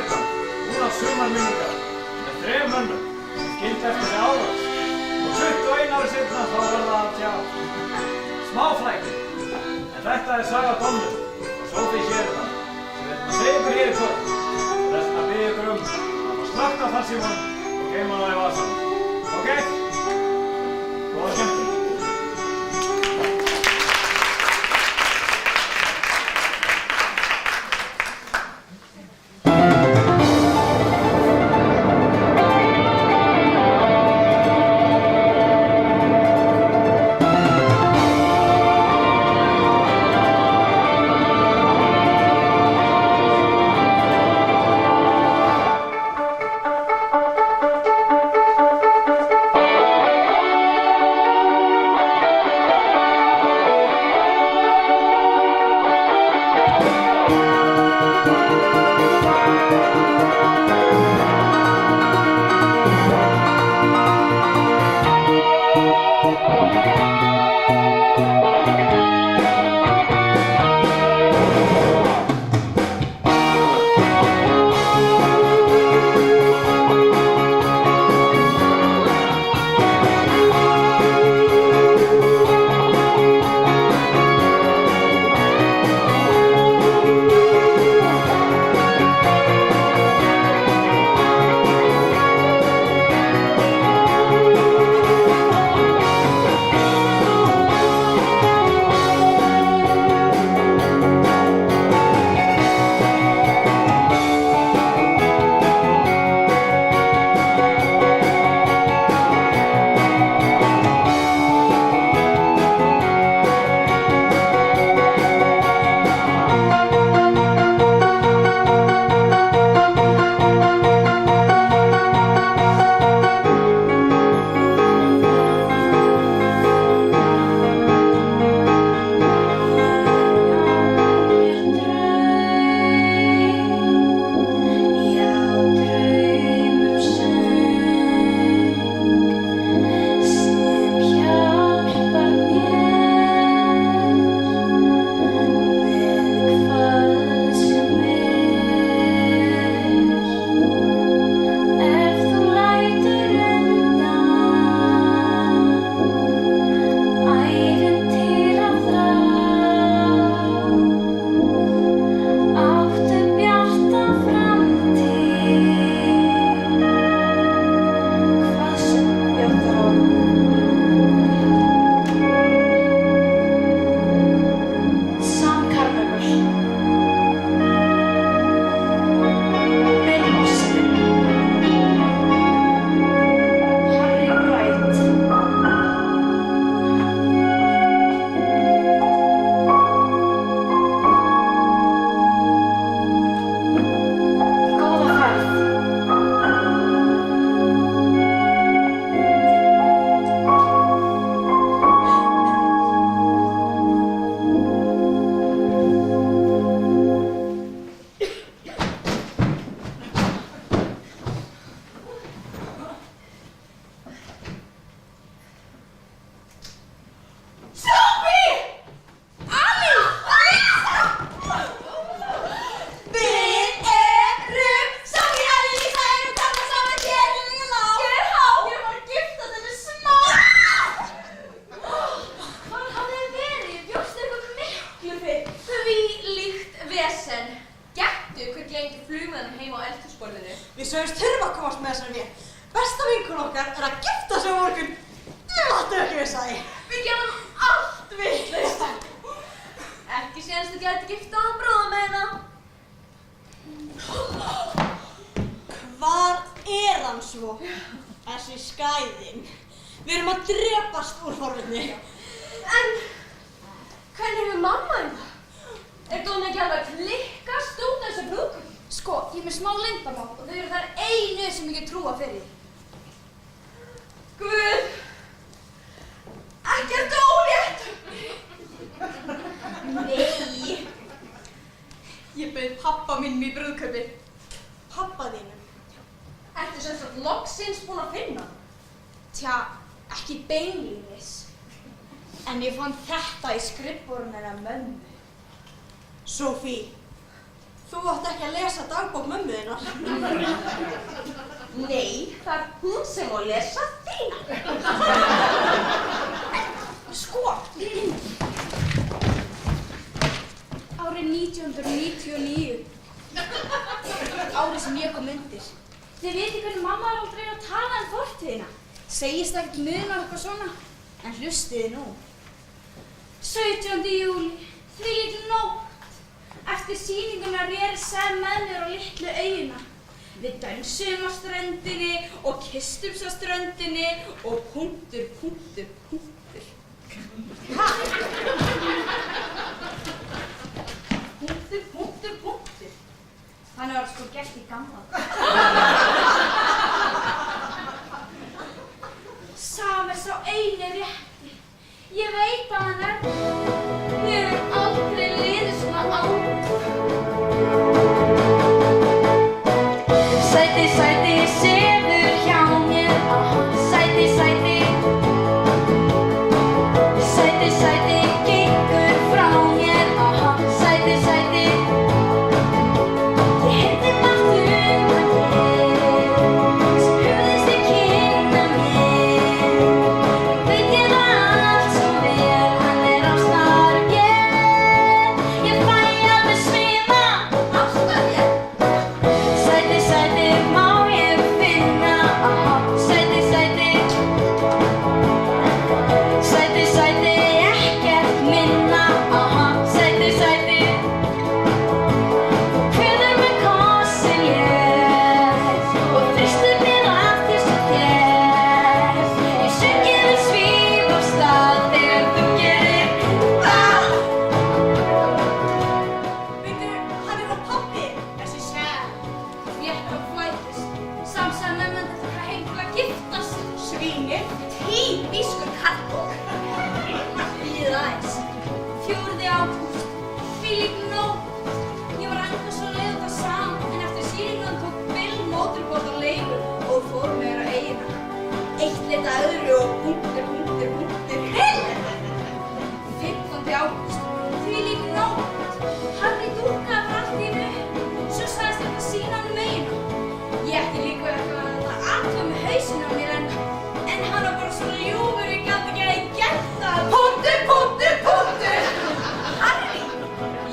Ísland, hún á sumarminningar með 3 mönnum, skildi eftir sig ávöxt og 21 ári seinna þá verða það tjá smáflækir. En þetta saga Donnu og Sophie Sheridan sem við ætlum að segja ykkur hér í kvöld. Þess vegna bið ég ykkur að slökkva farsímann og geyma það í vasann. Ok? Góða skemmtun. En ég fann þetta í skrifborðinu hennar mömmu. Sophie, Þú átt ekki að lesa dagbók mömmu þinnar. Nei, það hún sem á lesa þína. Sko. Árið 1999. Árið sem ég kom undir. Þið viti hvernig mamma var aldrei að tala fortíðina. Segist ekkert munar eitthvað svona. En hlustiði nú. 17. júlí, þvílík nótt. Eftir sýninguna réri Sem með mér á litlu eyjuna. Við dönsum á ströndinni og kysstumst á ströndinni og punktur. Ha? Punktur. Þannig var sko gert í gamla. Sami sá eini rétti. Ég veit að hann er. Við höfum aldrei liðið svona á. Sæti, sefur hjá mér. Sæti. Sæti, gengur frá mér. Sæti. Ég heyrði margt undan þér sem hugðist í kynna mér. Veit ég það allt svo vel, hann er ástargjöf. Ég fæ alveg sviða. Ástargjöf? Sæti, má ég finna. Sæti. Sæti, ekkert minna. Sæti. Kveður með kossin létt og þristur mér aftur svo þétt. Ég söngið við svíf af stað þegar þú gerir það. Veitu, hann er á pabbi. Þessi skæð. Fléttur og flætist. Samsæði með möndi þurfa heim til að giftast. Svínir. Típískur karlbók. Bíðið aðeins. 4. ágúst. Þvílík nótt. Ég var ennþá svo leið út af Sam, en eftir sýninguna tók Bill mótorbát á leigu og fór með mér á eyjuna. Eitt leita öðru og punktur. 15. ágúst. Þvílík nótt. Harry dúkkaði bara allt í einu upp. Svo sagðist ég að sýna hann eyjuna. Ég ætti líka eitthvað að þetta athuga með hausinn á mér en hann var bara svo ljúfur ég gat ekki að ég gert það. Punktur. Harry!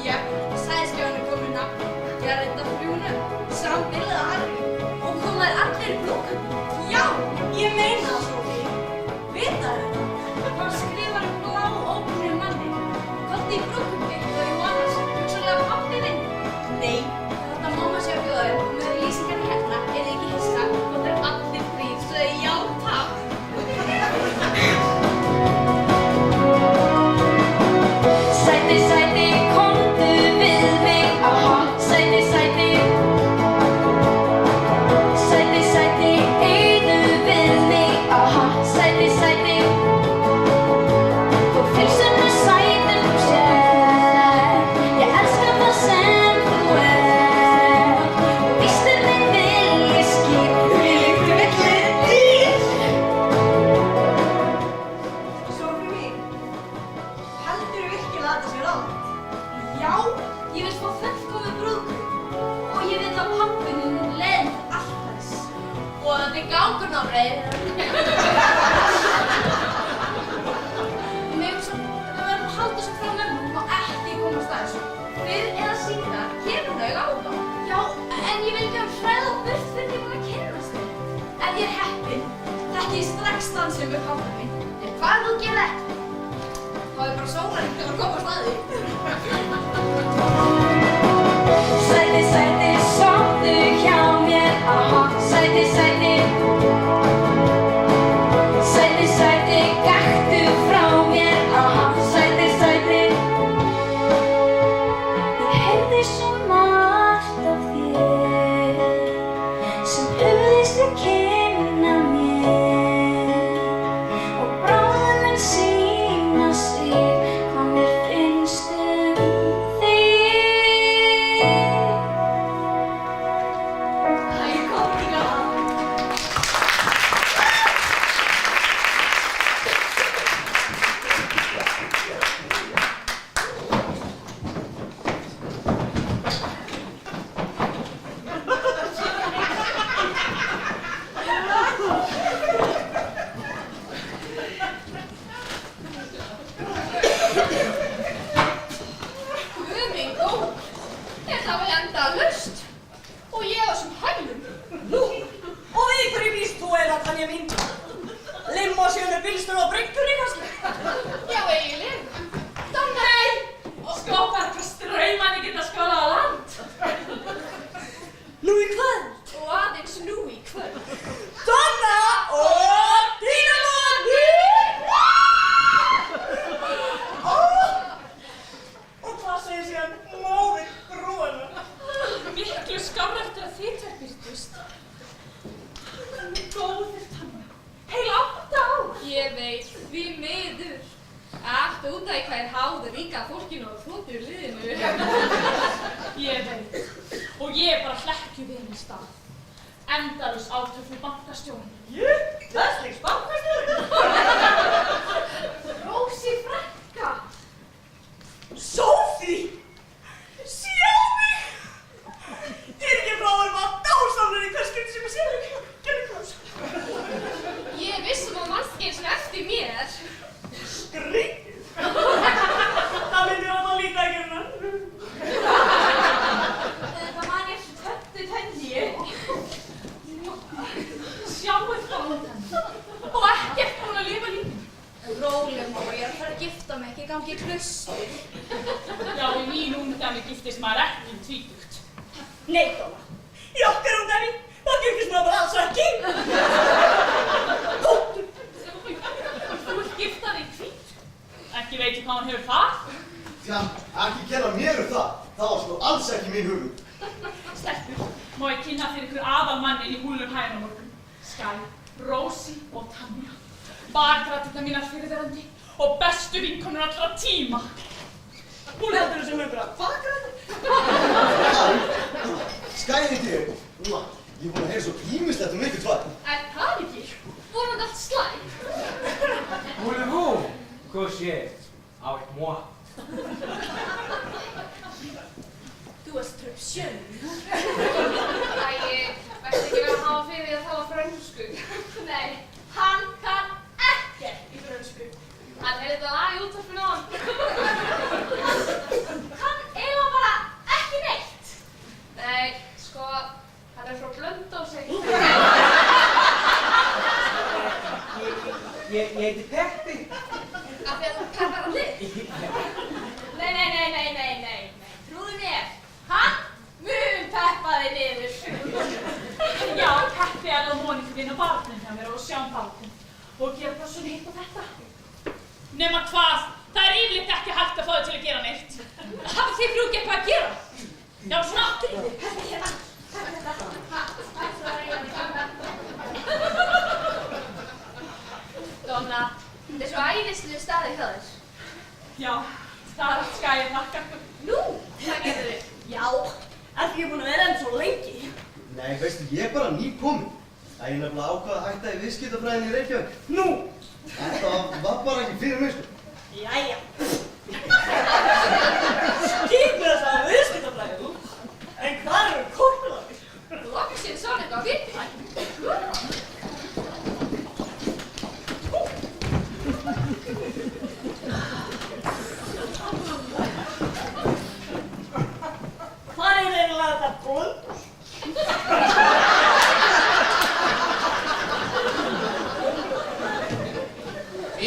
Jöp, sagðist ég hann komið nafn. Ég að reynda fljúnum. Sá Bill eða Harry. Og komaði allir í brúðkaupi. Já, ég meina það svo fyrir. Vitaðu þetta? Hann skrifar blá ókunnum manni. Kvöldi í brúðkaupi og Jóhannes. Hugsanlega pabbi þinn. Nei, þetta mamma sé að bjóða þér og með lýsingarni hérna er þið ekki hissa og það er allir þrír, svo þið já takk. Sæti, komdu við mig. Sæti. Sæti, eyðu við mig. Sæti. Þú fylgstu sætir þú sért. Ég elska það sem þú ert. Og víst er minn vilji skýr. Þvílíkt villidýr. Svo fyrir mig. Heldurðu virkilega að þetta sé rátt? Já, ég vil fá fullkomið brúðkaup. Og ég veit að pabbi minn leiðir allt þess. Og þetta er gangurnafreið. Við verðum að halda svo frá mömmu, hún má ekki komast að þessu. Fyrr eða síðar kemur þau á það. Já, en ég vil ekki að hræða burt fyrir því búin að kynnast þig. Ef ég er heppin, þekki ég strax dansinn með pabba minn. En hvað þú gerir ekki? Þá er bara sólarhring til að komast að því. Sæti, sofðu hjá mér. Sæti. Sæti, gakktu frá mér. Sæti. Ég heyrði svo margt af þér sem hugðist að kynna mér og bráðum en sýna sig hvað mér finnst þig. Æ, kom ekki að. Tanja mín. Limósíu með bílstjóra á bryggjunni kannski. Já, eiginlega. Nei! Skoppar hvað straumanni geta skólað á land. Nú í kvöld. Og aðeins nú í kvöld. Donna og Dínamóni! Og hvað segir síðan móðir brúana? Miklu skárra eftir að þið tvær birtust. Góður Tanja. Heil 8 ár. Ég veit, því miður. Allt út af hvað háður ríka fólkinu og þóttir liðinu. Ég veit. Og ég bara hlekkju við henni stað. Endalaus átök við bankastjórn. Ég? Þesslegs bankastjóri? Rósi frænka. Sófí! Sjá mig! Ég ekki frá að vera dásamlega í hvers skil sem ég sé ekki. Gerðu klás. Ég vissum að mannst ekki eins og eftir mér. Skrítið. Það myndir að það líta ekki hérna. Það man ég töndu Tönju. Sjáu það út henni. Og ekkert búin að lifa lífinu. Róleg mamma, ég er að fara að gifta mig, ekki gangi í klaustur. Já, í mín ungdæmi giftist maður ekki tvítugt. Nei, Donna. Í okkar ungdæmi, þá giftist maður bara alls ekki. Tóttu. Þú vilt gifta þig tvít. Ekki veit ég hvað hann hefur það. Já, ekki kenna mér það. Það var sko alls ekki mín hugur. Stelpur, má ég kynna fyrir ykkur aðalmannin í húlum hægna morgun. Skæ, Rósi og Tanja. Bakrættirnar mínar fyrirverandi og bestu vinkonur allra tíma. Hún heldur þessum einhverja bakrættir. Skæði þig. Ég er búin að heyra svo ýmislegt ykkur tvær. Er það ekki? Vonandi allt slæm. Voulez-vous coucher avec moi? Þú varst tröpsjön. Æ, verður ekki verið að hafa fyrir því að tala frönsku. Nei, hann kann ekkert í frönsku. Hann þetta lag í útvarpinu á hann. Kann eiginlega bara ekki neitt. Nei, sko, hann frá Blönduósi. Ég heiti Peppi. Af því að þú peppar hann þig? Nei. Trúðu mér, hann mun peppa þig niður. Já, Peppi er á Móniku þín og barninn hjá mér og sjáum barninn. Og gera bara svona hitt og þetta. Nema hvað, það er yfirleitt ekki hægt að fá þig til að gera neitt. Hafið þið frú ekki eitthvað að gera? Já, svona aftur í þig. Peppi hérna. Donna, þetta er svo æðislegur staður hjá þér. Já, það er allt skæðið nakka. Nú, hvað getur þið? Já, af því ég er búin að vera enn svo lengi. Nei, veistu, ég er bara nýkominn. Það er nefnilega ákvað að hætta í viðskiptafræðinni í Reykjavík. Nú! Þetta var bara ekki fyrir mig, sko. Jæja. Skipið þess að viðskiptafræði. En hvað eru kórlaðir? Þú okkar sér svona eitthvað að viti. Hvað er eiginlega þetta Blönduós?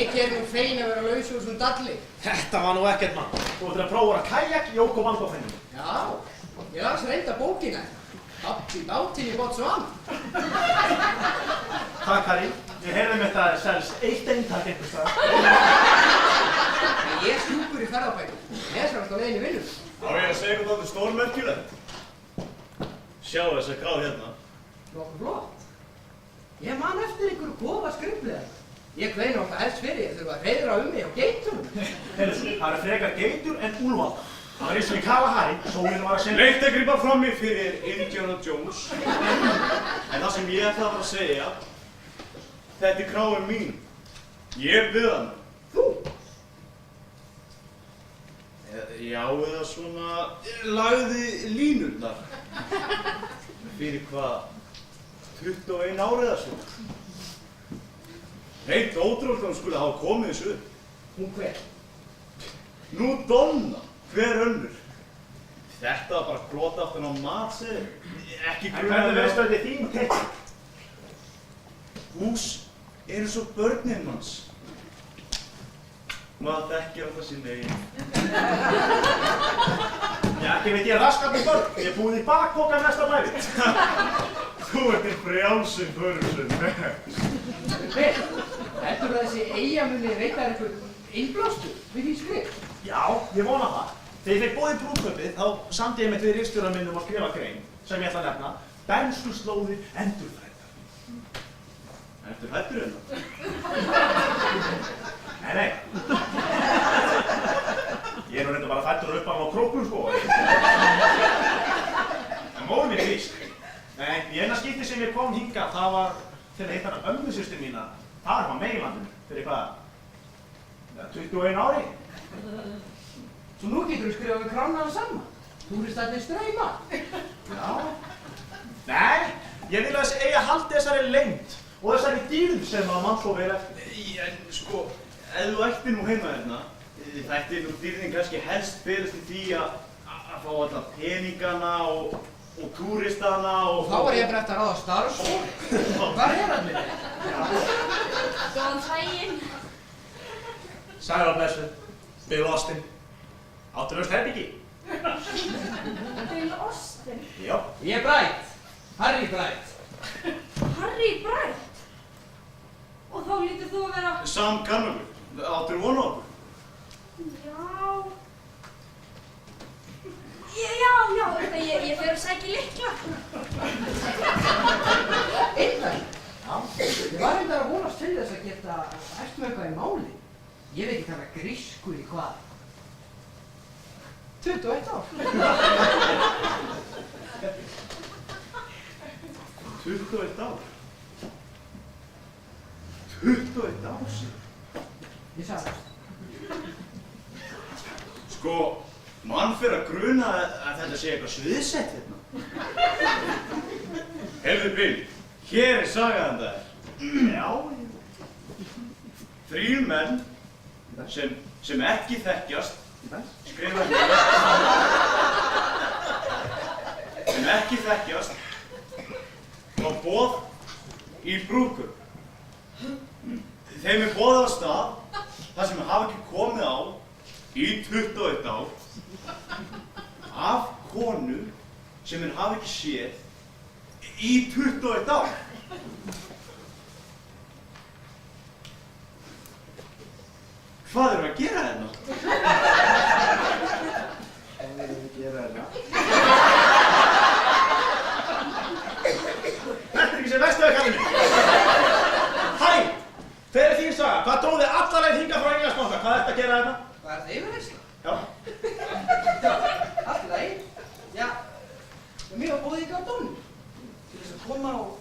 Ekki er nú fein að vera laus úr þessum dalli. Þetta var nú ekkert mann. Þú ættir að prófa að kajak í Jóko Vandófenni. Já, ég las reynda bókina. Hatt í bátinn í Botswana. Takk, Karin. Ég heyrði með þetta selst eitt eintak einhvers staðar. En ég er sjúkur í ferðabækum. Ég er alltaf leiðin í vinnum. Á ég að segja eitthvað stórmerkilegt. Sjá þessa gráð hérna. Nokkuð flott. Ég man eftir einhverju kofa skriflega. Ég kvein alltaf helst fyrir ég þurfa að hreiðra mig á geitunum. Heyrðu, það eru frekar geitur en úlfaldar. Það var eins og í Kalahari, sólinn var að segja. Leitt að grípa fram mig fyrir Indiana Jones. En það sem ég ætla að fara að segja, þetta er kráin mín. Ég við hann. Þú? Já, eða svona lagði línurnar. Fyrir hvað, 21 ári eða svo. Hreint ótrúlega hún skulle hafa komið þessu upp. Hún hver? Nú Donna, hver önnur? Þetta var bara brot aftan á matseðil. Ekki En hvernig veistu að þetta er þín tekning? Hús eru svo börnin manns. Maður þekkir alltaf sín eigin. Já, ekki veit ég raskat með börn. Ég er búinn í bakpoka mesta bæði. Þú ert í frjálsum förusum. Heldur þessi eyjamunni veita einhver innblástur við því skrif? Já, ég vona það. Þegar ég fekk boðið í brúðkaupið, þá samdi ég mitt við ritstjórann minn að skrifa grein, sem ég ætla að nefna, Bernskuslóðir endurfæddar. Endurfæddur hérna? Nei. Ég er nú reynda bara fæddur upp á krókum, sko. En móðir mér frísk. Nei, í eina skipti sem ég kom hingað, það var til að hitta hana ömmusystur mína. Það var á Meilandinu, fyrir hvað? 21 ári. Svo nú getur þú skrifað við kránaðan saman. Túristarnir streyma. Já. Nei, ég vil að þessi eyja haldi þessari leynd og þessari dýrð sem að mann svo vel eftir. En sko, ef þú ættir nú heima hérna, þætti nú dýrðin kannski helst felast í því að fá alla peningana og túristana og... Þá var ég bara eftir að ráða starfsfólk. Hvar er allir? Góðan daginn. Sæl og blessuð, Bill Austin. Áttu laust herbyggi? Bill Austin? Já. Ég er Bright. Harry Bright. Harry Bright? Og þá lítur þú að vera... Sam Carnaby, áttur vonu okkur? Já, ég fer að sækja lykla. Einhvern? Já. Ég var reyndar að vonast til þess að geta hægt með eitthvað í máli. Ég veit ekki tala grísku í hvað? 21 ár. 21 ár? 21 ár síðan? Ég sagði það. Sko, mann fyrir að gruna að þetta sé eitthvað sviðsett hérna. Heyrðu Bill, hér er sagaðan þær. Já. 3 menn sem ekki þekkjast, skrifa hérna, sem ekki þekkjast á boð í brúðkaup. Þeim er boðið á stað þar sem hafa ekki komið á í 21 ár af konu sem þeir hafa ekki séð í 21 ár. Hvað erum við að gera hérna? Hvað erum við að gera hérna? Þetta er ekki sem vestuðu kallið minn. Hæ! Hver er þín saga? Hvað dróð þið alla leið hingað frá Englandsbanka? Hvað ertu að gera hérna? Hvað er það yfirheysla? Já. Allt í lagi. Já, mér var boðið hingað á Dónu til þess að koma og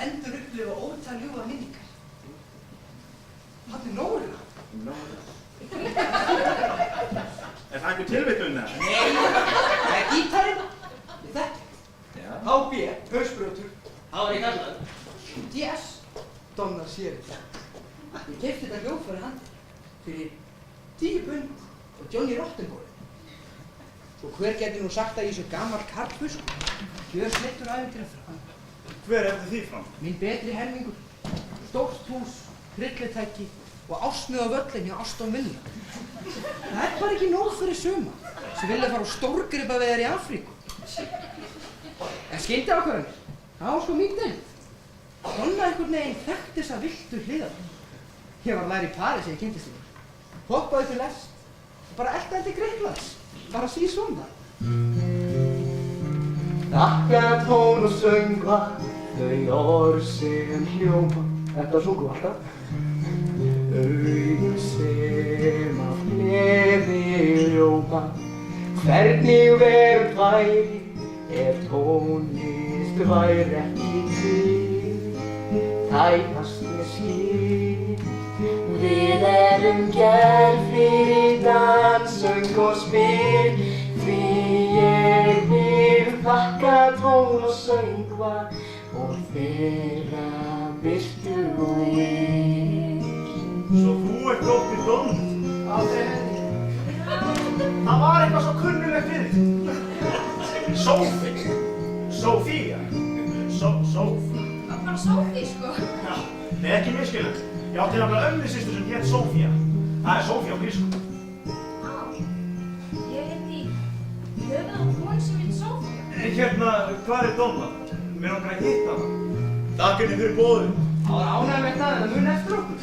endurupplifa ótal ljúfa minningar. Hann er Nóra. Nóra. Er það einhver tilvitun eða? Nei, það er gítarinn. Ég þekki. Já. HB, hausbrjótur. Það var ég kallaður. DS, Donna sér þetta. Ég keypti þetta hljóðfæri handi fyrir 10 pund og Johnny Rottenborg. Og hver getur nú sagt að ég sé gamall karlfusk? Gjör sleittur ævintýra fram. Hver er þið fram? Minn betri helmingur, stórt hús, tryllitæki og ásmið á völlin hjá Aston Villa. Það er bara ekki nóg fyrir suma sem vilja fara á stórgripaveðar í Afríku. En skildi ákvarðanir, það var sko mín deild. Donna einhvern veginn þekkti þessa villtu hliðar. Ég var lær í París þegar ég kynntist þér. Hoppaði til lest og bara eldaði til Grikklands. Bara sí svona. Þakka tón og söngva, þau orð sem hljóma. Þetta sungum við alltaf. Augun sem af gleði ljóma. Hvernig veröld væri ef tónlist væri ekki til. Tæpast með skil. Við erum gerð fyrir dans, söng og spil. Því ég vil þakka tón og söngva og þeirra virtu og ill. Svo þú ert dóttir Dónu? Aldrei henni. Það var eitthvað svo kunnulegt við þig. Sophie. Sophia. Sophie. Sophie, sko. Já, það er ekki miskilvægt. Ég átti nefnilega ömmusystur sem hét Sofía. Það er Sofía á grísku. Á, ég heiti höfuð á konu sem heit Sophía. Hérna, hvað er Donna? Mér langar að hitta hana. Takk henni fyrir boðið. Það var ánægilegt það, en það muni eftir okkur.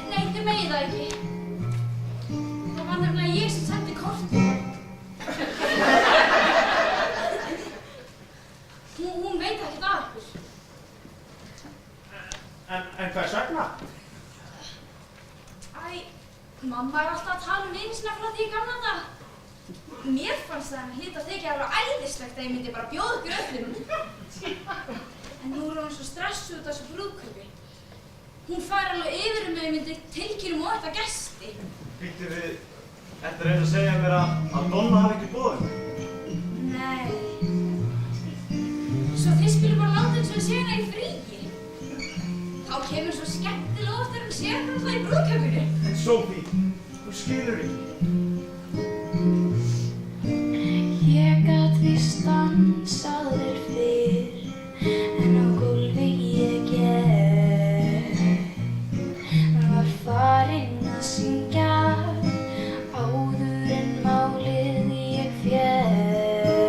Nei, þið megið það ekki. Það var nefnilega ég sem sendi kortið. Hún veit ekkert af ykkur. En hvers vegna? Æ, mamma er alltaf að tala vini sína frá því í gamla daga. Mér fannst það henni hlýta að þykja að vera æðislegt að ég myndi bara bjóða ykkur öllum. En nú er hún svo stressuð út af þessu brúðkaupi. Hún fær alveg yfir mig að ég myndi tilkynna um þetta gesti. Býttu við, ertu að reyna að segja mér að Donna hafi ekki boðið? Nei. Svo þið spilum bara láta eins og við séum það í fríi. Þá kemur svo skemmtilega oft þegar hún sér alltaf í brúðkaupinu. En Sophie, þú skilur ekki. Ég gat víst dansað þér fyrr, en á gólfi ég gekk. Hann var farinn að syngja áður en málið ég fékk.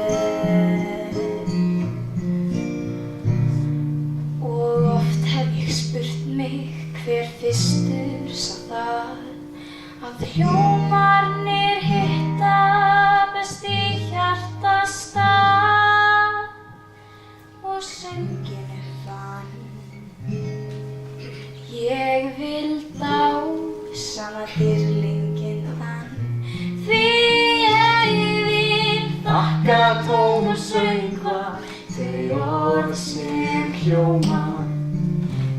Og oft hef ég spurt mig hver fyrstur sá það að hljómarnir hitta best í hjartastað og sönginu fann. Ég vil dásama dýrlinginn þann, því ég vil þakka tón og söngva þau orð sem hljóma,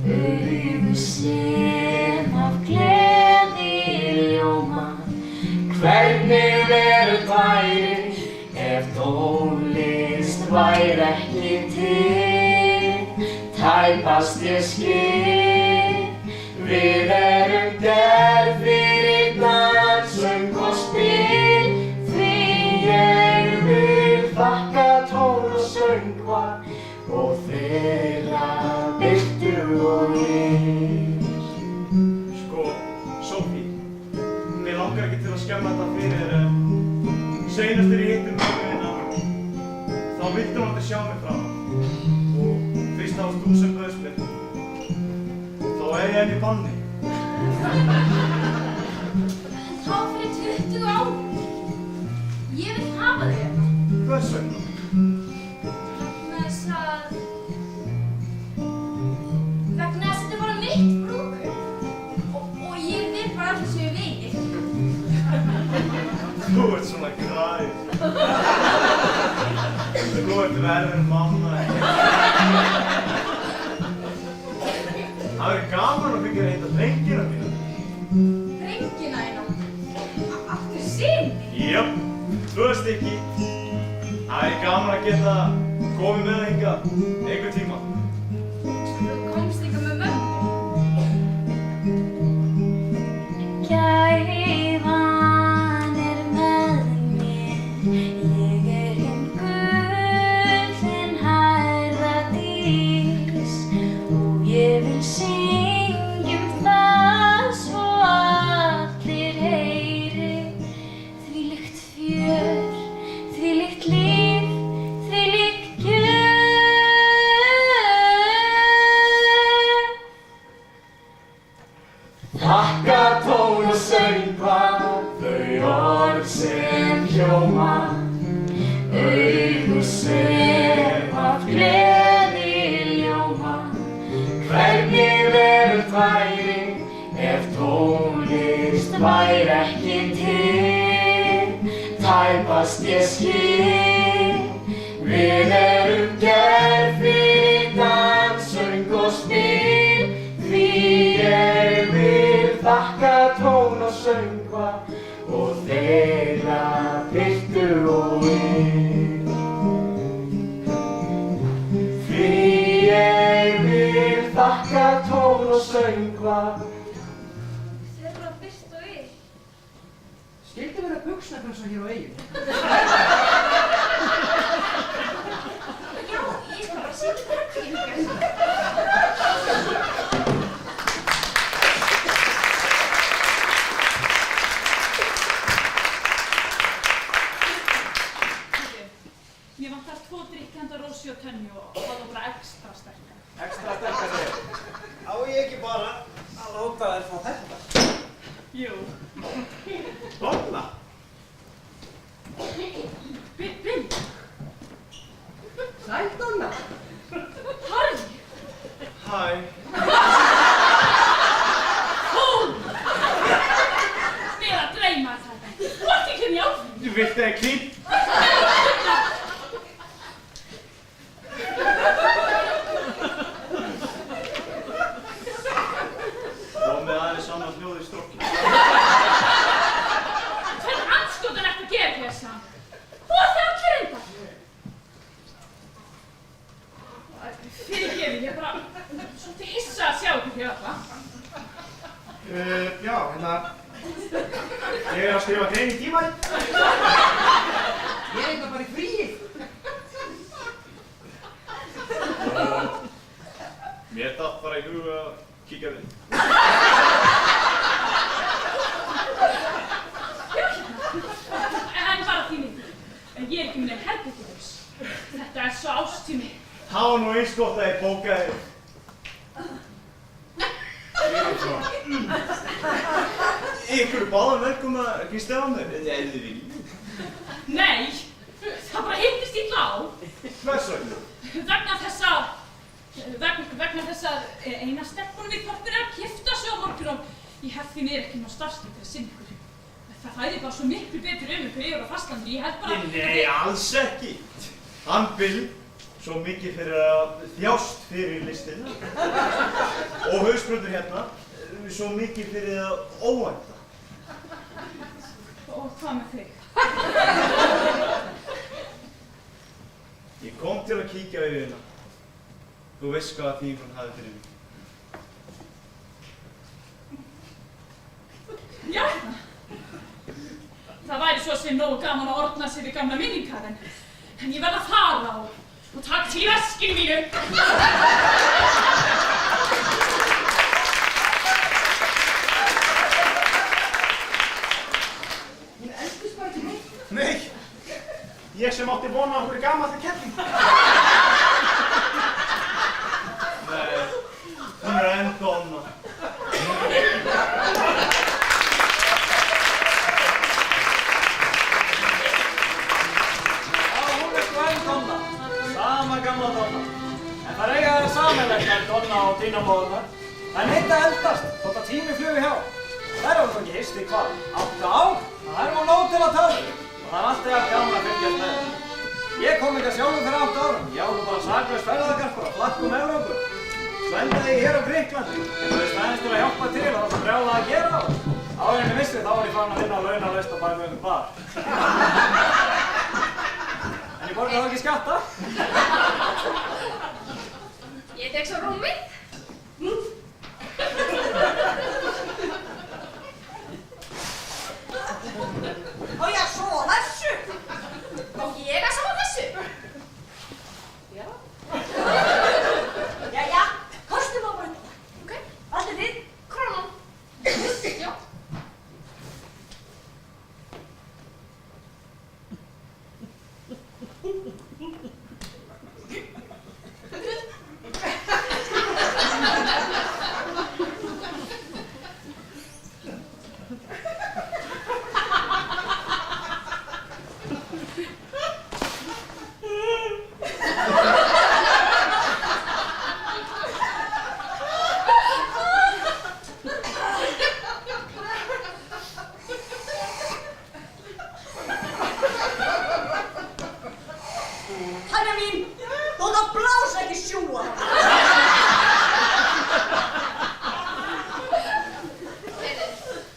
augu sem af gleði ljóma. Hvernig veröld væri ef tónlist væri ekki til? Tæpast ég skil, við erum gerð fyrir dans, söng og spil. Því ég vil þakka tón og söngva og þeirra birtu og lit. Sko, Sophie, mig langar ekki til að skemma þetta fyrir þér, en seinast þegar ég hitti mömmu þína, þá vildi hún aldrei sjá mig fram. Og fyrst það varst þú sem bauðst mér, þá er ég enn í banni. En þá fyrir 20 árum. Ég vil hafa þig hérna. Hvers vegna? Vegna þess að þetta er bara mitt brúðkaup. Og ég vil bara allir séu vinir. Þú ert svona græð. Þú ert verður en mamma. Það er gaman að fengja að hitta drengina mína. Drengina þína. Aftur sinni. Jöp, þú veist ekki. Það er gaman að geta komið með það hingað einhvern tíma. Þú komst líka með mömmu. Gæfan er með mér, ég er hinn gullin hærða dís, og ég vil syngja það svo allir heyri. Þvílíkt fjör, þvílíkt líf, þvílíkt gjöf. Þakka tón og söngva þau orð sem hljóma, augu sem af gleði ljóma. Hvernig veröld væri ef tónlist væri ekki til? Tæpast ég skil, við erum gerð fyrir dans, söng og spil. Því ég vil þakka tón og söngva og þeirra birtu og lit. Því ég vil þakka tón og söngva. Þeirra byrst og yll. Skyldi vera buxnaklassa hér á Eyjum? Já, ég skal bara sýna þér hvernig. hvort að þær fá þetta. Jú. Donna? Bill. Sæl, Donna. Harry. Hæ. Mér að dreyma þetta. Þú ert ekki henni áfram. Þú vilt það ekki? Komið aðeins saman hljóð í strokki. Hvernig andskotan ertu að gera þessa? Þú ert þið allir reyndar. Fyrirgefið, ég er bara svolítið hissa að sjá ykkur hér alla. Já, ég er að skrifa grein í tímarit. Ég er eitthvað bara í fríi. Mér datt bara í hug að kíkja við. En bara því miður. En ég er ekki með herbergjaus. Þetta er svo ástími. Það var nú eins gott að ég bókaði. Ykkur báðan velkomna að gista á mér, eða þið viljið? Nei, það bara hittist illa á. Hvers vegna? Vegna þess að eina stelpunum í þorpinu er að gifta sig á morgun og ég hef því mér ekki ná starfstíð til að sinna ykkur. Það fæði bara svo miklu betur ykkur yfir á fastlandi. Ég held bara... Nei, alls ekki. Hann Bill, svo mikið fyrir að þjást fyrir listina. Og hausbrundur hérna, svo mikið fyrir að óvænta. Og hvað með þig? Ég kom til að kíkja á yfirna. Þú veist hvað þín hún hafði fyrir mig. Já, það væri svo sem nógu gaman að ordna sig við gamla minningar en ég verð að fara og taka til í veskinu mínu. Hún eldist bara ekki neitt. Nei, ég sem átti vona á okkur gamalli kelling. Nei, hún er enn Donna. Donna, sama gamla Donna. En það eiga það sameiginlegt með Donna og dínamóðurnar. Það er neitt að eldast, þótt að tími flugi hjá. Það eru ekki hist í hvað? 8 ár? Það er nú nóg til að tala. Og það er alltaf jafn gaman að fylgjast með þeim. Ég kom ekki sjálfur fyrir 8 árum. Ég var nú bara saklaus ferðagarpur á flakkum Evrópu. Svendaði ég hér á Gríklandi. Ég veist aðeins til að hjálpa til, það var svo brjálað að gera á. Áður en ég vissi þá var ég farin að vinna á launalaust á bak við einhvern bar. Ég borga þá ekki skatta. Ég tek svo rúmið. Á ég að sofa þessu? Má ég að sofa þessu? Já. Jæja, kostum á bara þetta. Ok. Allir þið? Krónan. Já. Hæna mín, þú ert að blása ekki sjúa.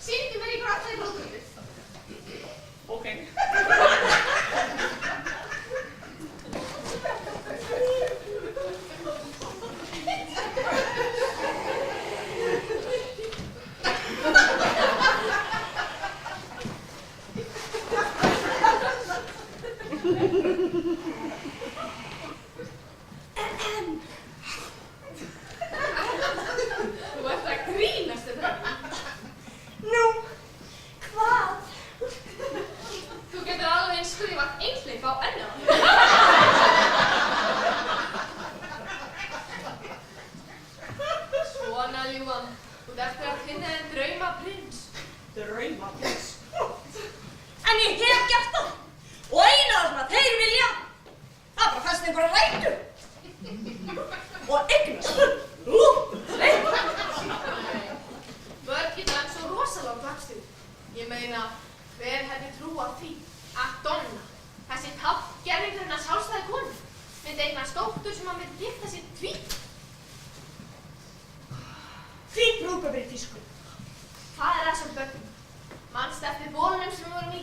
Sýndu mér ykkur alltaf í blóðgrunnið. Ok. Þú ert að grínast þetta. Nú, hvað? Þú getur alveg eins skrifað einhleip á ennið á hann. Svona ljúan. Þú eftir að finna þér draumaprins. Draumaprins? En ég hef gert það. Og eina af það þeir vilja, það bara fæst einhverja rætur. Og eignast. Börn geta svo rosalega vöxtuð. Ég meina, hver hefði trúað því að Donna, þessi tákngerðingurinn að sjálfstæði konu, myndi eignast dóttur sem myndi gifta sér tvít? Hvít brúðkaup í tísku. Hvað er þessum börnum? Manstu eftir bólunum sem við vorum í?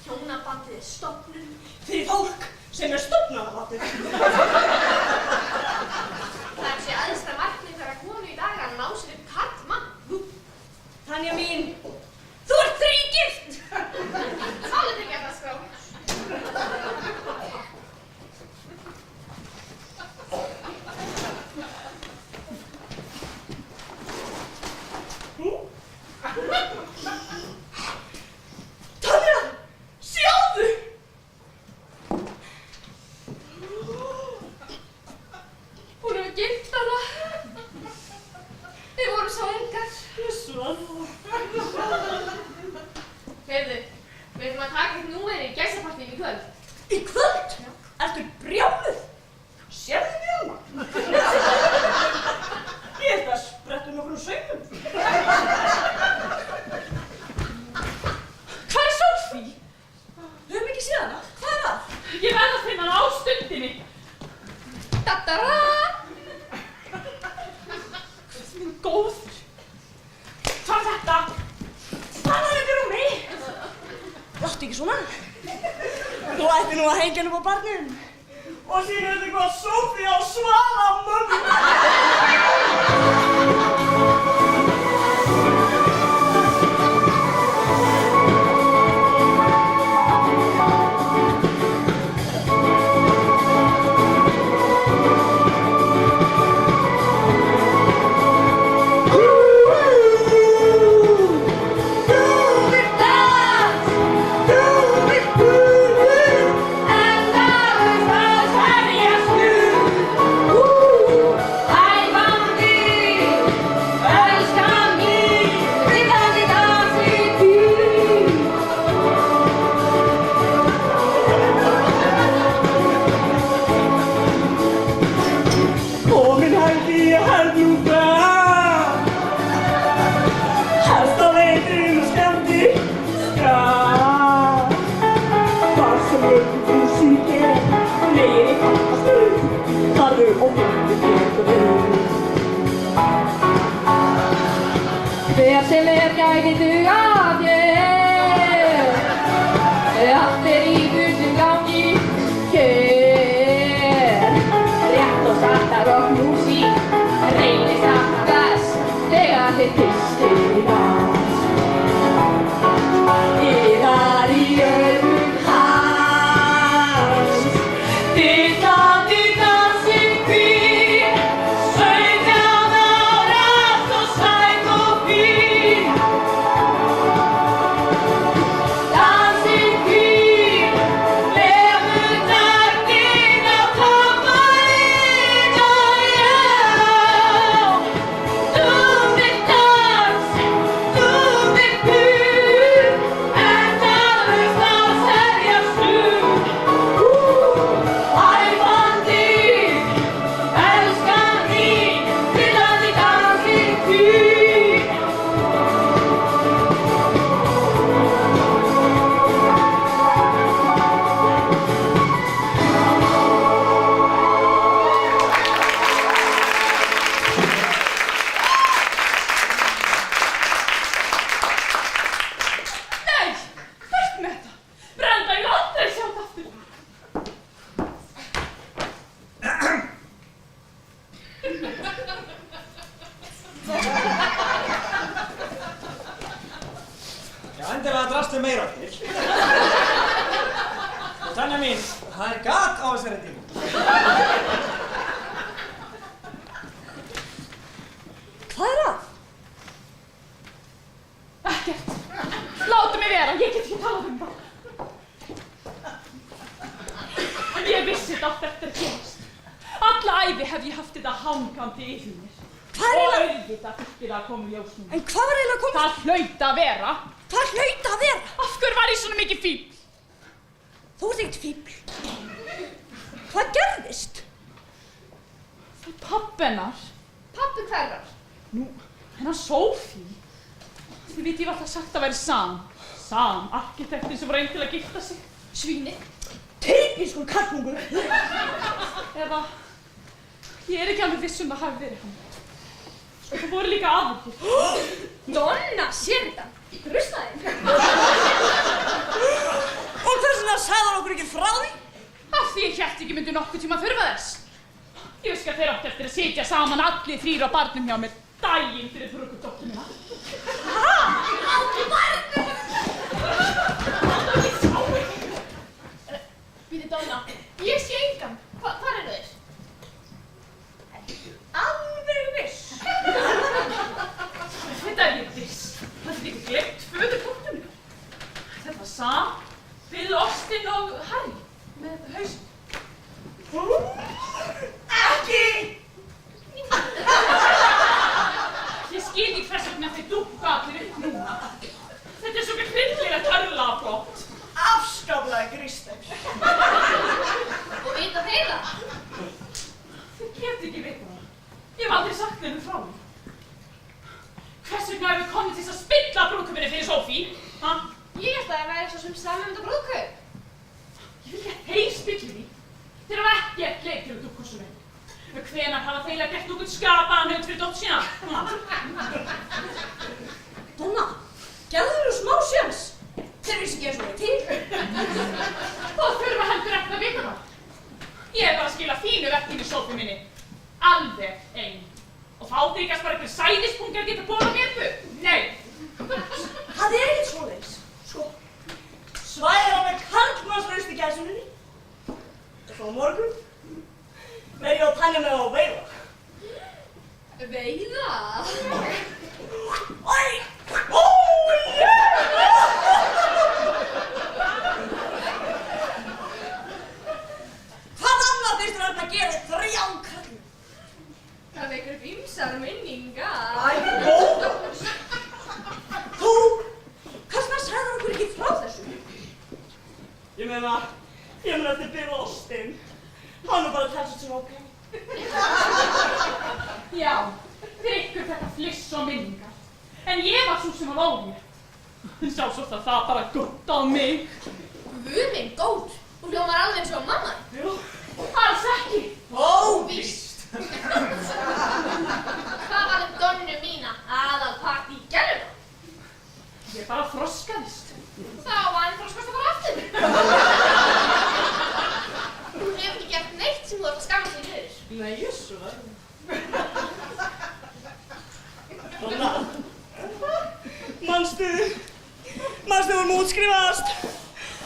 Hjónabandið er stofnun. Fyrir fólk sem er stofnanabatið. Það er sé æðsta markmið þeirra konu í dag að ná sér upp karlmann. Tanja mín, þú ert þrígift! Sáðu þig ekki að skrá. Tanja, sjáðu! Hún hefur gift hana. Þið voru svo ungar. Heyrðu, við ætlum að taka upp númerið í gæsapartíum í kvöld. Í kvöld? Ertu brjáluð? Sérðu mig hana? Ég held að sprettu nokkrum saumum. Hvar er Sophie? Við höfum ekki séð hana. Hvað er það? Ég verð að finna hana á stundinni. Da-da-da! Hvað minn góður. Hvað er þetta? Hvað er þetta um mig? Láttu ekki svona. Þú ætti nú að hengja henni upp á barnum. Og síðan þetta hvað Sophie á Svala mömmu. Hver sem gæti duga þér, allt í fullum gangi hér. Rétt og satt að rockmusík reynist alltaf best þegar þið fyrstir í dans. Yðar í augum hans, dillandi dansinn hvír, 17 ára svo sæt og fín. Dansinn hvír, lemur taktin á tamborín og já. Þú vilt dans, þú vilt búr, en talust á seljast úr. Æfandi, elskan mín, trillandi dansinn hvír. Nei, burt með þetta. Brenda, ég vil aldrei sjá þetta aftur. Já, endilega drastu meira til. Og Tanja mín, það er gat á þessari tíma. Hvað er það? Ekkert. Láttu mig vera, ég get ekki talað um það. Ég vissi þetta átt eftir að gerast. Alla ævi hef ég haft þetta hangandi yfir mér. Hvað er Og eiginlega... auðvitað þurfti það að koma í ljós núna. En hvað var eiginlega komið? Það hlaut að vera. Hvað hlaut að vera? Af hverju var ég svona mikið fíbl? Þú ert ekkert fíbl. Hvað gerðist? Það er pabbi hennar. Pabbi hverrar? Nú, hennar Sophie. Þið veit ég var alltaf sagt að vera Sam. Sam, arkitektin sem var einn til að gifta sig. Svínið. Typiskur kallungur. Eða, ég er ekki alveg viss það hafi verið hann. Og það voru líka aðvikið. Donna, sér þetta. Ruslaði. Og hvers vegna sagði hann okkur ekki frá því? Af því ég hélt ekki myndi nokkuð tíma þurfa þess. Ég veist að þeir átti eftir að sitja saman allir þrír á barnum hjá mér daginn fyrir brúkudóttur mína. Á barnum! Býti Donna, ég sé engan. Hvar eru þeir? Alveg viss. Þetta er ég viss. Það er ekki glemt föðurdóttur mína. Þetta var Sam, Bill, Austin og Harry með þetta hausinn. Ekki! Ég skil ekki hvers vegna þeir dúkka allir upp núna. Þetta er svo hryllilega törlaflott. Afskaplega gríslegs. Og vita þeir það? Þið geti ekki vita það. Ég hef aldrei sagt þeim frá því. Hvers vegna erum við komið til þess að spilla brúðkaupinu fyrir Sophie? Ha? Ég held að það væri svo sem saman þetta brúðkaup. Ég vil ekki að þeir spilli því. Þeir hafa ekkert leik til að dúkkossum. Hvenær hafa þeir gert nokkuð skapaðan hund fyrir dóttur sína? Donna, gefðu þér smá sjans. Þeir vissi ekki eins og til. Og þurfa heldur ekki að vita það. Ég er bara að skila fínu verkinu í Sophie minni. Alveg ein. Og þá þykast bara einhver sæðispunkar geta borað mér upp. Nei. Það er ekkert svoleiðis. Sko, svæðir á með karlmannsraust í gæsuninni. Og svo á morgun verð ég á tannum með að veiða. Veiða? Æ! Ó, yeah! Hvað annað þurftir hann að gera 3 kallum? Það vekur upp ýmsar minningar. Æ, góð! Þú, hvers vegna sagði hann okkur ekki frá þessu? Ég meina þetta er Bill Austin. Hann er bara að tala sem ok. Já, drykkur þetta fliss og minningar. En ég var svo sem var ólétt. Sjá svo að það bara gott á mig. Guð minn góð. Hún hljómar alveg eins og mamma. Jú. Alls ekki. Víst. Hvað var Donnu mína aðalpart í gæluna? Ég bara þroskaðist. Þá var hann þroskast að fara aftur. Hún hefur ekki gert neitt sem þú ert að skamma sig niður. Nei, jessu það. Donna, manstu vorum útskrifast.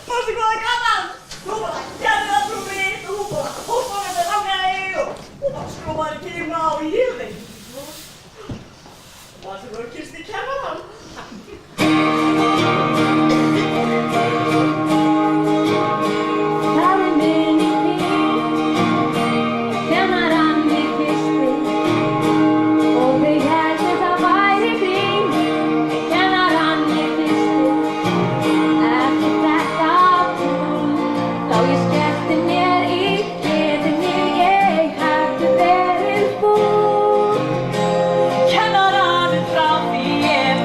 Manstu hvað það gaman? Þú bara gerði það frá mitt og þú bara hópaði með það mig og þú bara skrópaði tíma og ég veit ekki. Manstu voru kyrst í kennarann. Það er minning þín, kennarann mig kyssti og þau héldu það væri grín, kennarann mig kyssti. Eftir þetta þá ég skellti mér í gleðinni, ég hefði verið fúl. Kennarann frá því ég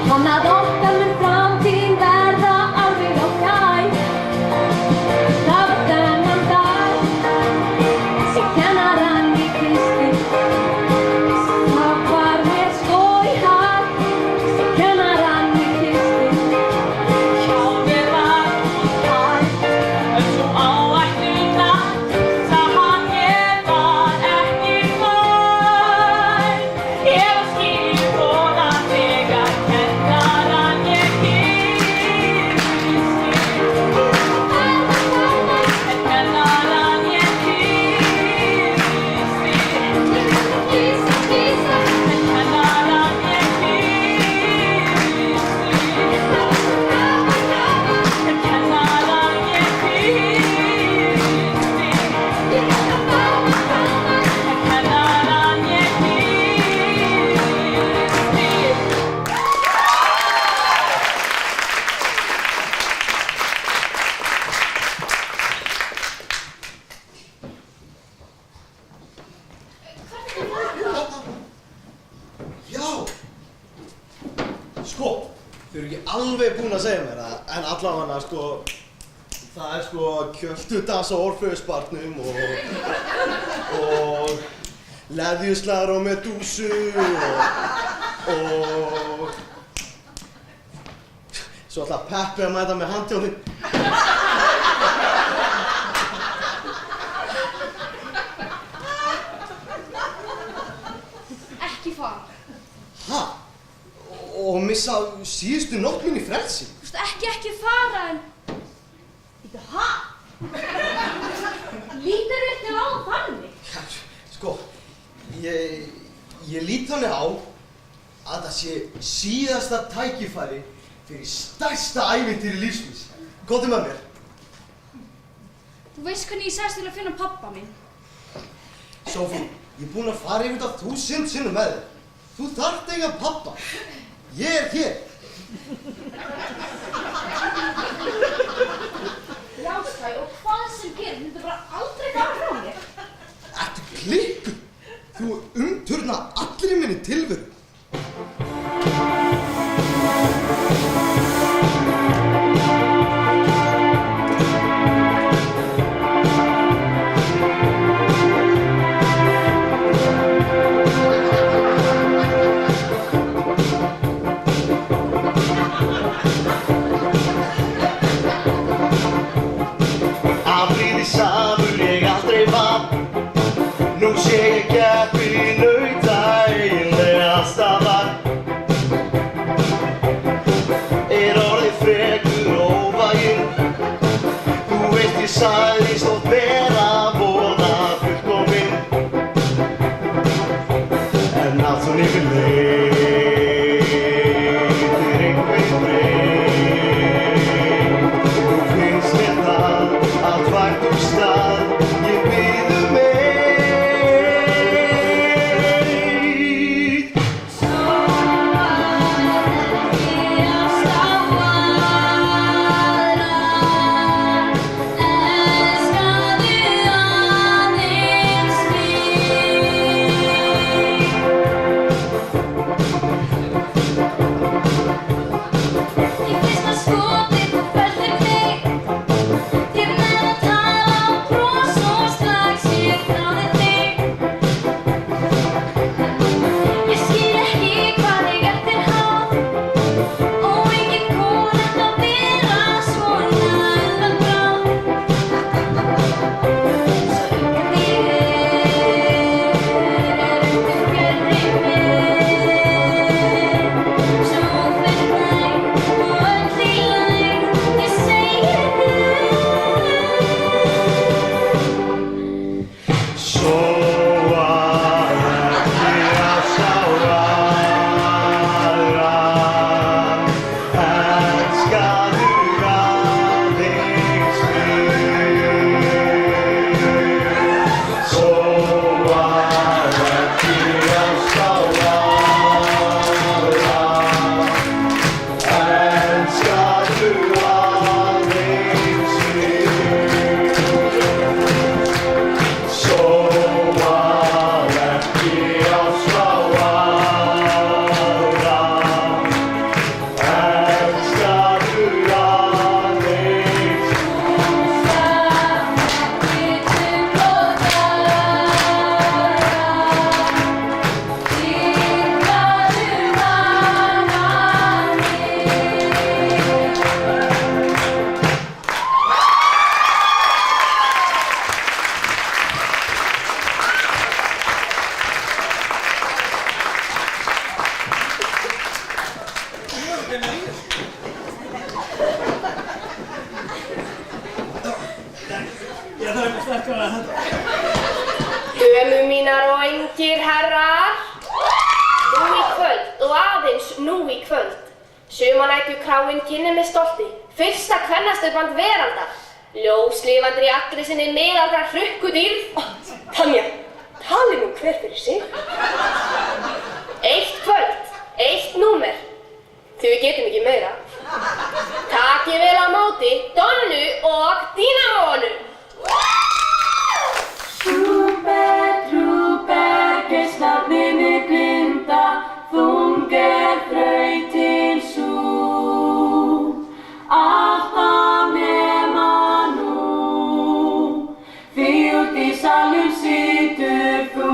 Hann að okkar mun framtíð verða alveg á fjær. Það var þennan dag sem kennarann í Kristi. Það var mér skó í hag sem kennarann í Kristi. Hjá mér var hann svo áætluna sá hann ég var ekki fær. Ég var skilkona þegar kennarann ég kyssti. Kennarann ég kyssti. Kennarann ég Já! Sko, þau eru ekki alveg búin að segja mér það, en allavega sko, það er sko kjöltudans á Orfeusbarnum og leðjuslagar á Medúsu og svo ætla Peppi að mæta með handjónin. Ekki fara. Ha? Og missa síðustu nótt mín í frelsi? Þú veist, ekki fara, en... Þetta, ha? Lítur ekki á þannig? Ja, sko, ég lít þannig á að það sé síðasta tækifæri fyrir stærsta ævintýri lífsmins. Komdu með mér. Þú veist hvernig ég sagðist til að finna pabba minn. Sophie, ég er búinn að fara yfir þetta 1000 sinnum með þér. Þú þarft eiga pabba. Ég er hér. Já, Skæ, og hvað sem gerir, myndu bara aldrei fara frá mér. Ertu klikkuð? Þú umturna allri minni tilveru. Afbrýði samur ég aldrei var. Nú sé ég keppi nauta eiginlega greinilega í þessu. Ég þarf eitthvað sterkara en þetta. Dömur mínar og engir herrar, nú í kvöld og aðeins nú í kvöld. Sumarnæturkráin kynnir með stolti fyrsta kvennastöðband veraldar. Ljóslifandi í allri sinni miðaldra hrukkudýrð. Tanja, tali nú hver fyrir sig. Eitt kvöld, eitt númer. Því við getum ekki meira. Takið vel á móti Donnu og Dínamónu. Trúber, trúber, geislarnir blinda, þung þrautin sú. Alltaf nema nú, því út í salnum situr þú.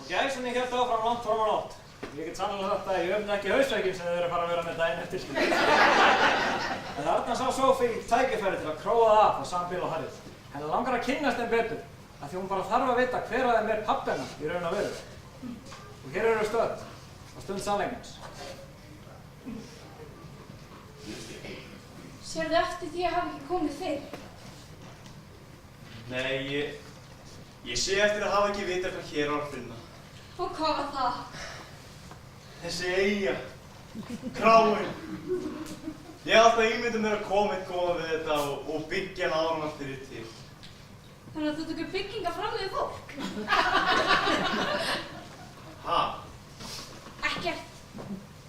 Gæsinni hélt áfram langt fram á nótt. Ég get sannlega sagt að ég öfna ekki hausverkin sem þau eru að fara að vera með daginn eftir. En þarna sá Sophie tækifæri til að króa það af á sambíl og Harrið. Henni langar að kynnast þeim betur af því hún bara þarf að vita hver af þeim er pabbi hennar í raun og veru. Og hér eru við stödd, á stund sannleikans. Sérðu eftir því að hafa ekki komið fyrr? Nei, ég sé eftir að hafa ekki vita hvað hér var að finna. Og hvað var það? Þessi eyja, kráin. Ég hef alltaf ímyndað mér að koma eitt góða við þetta og byggja hann áður en allt fyrir til. Þannig að þú tekur bygginga fram við fólk? Ha? Ekkert.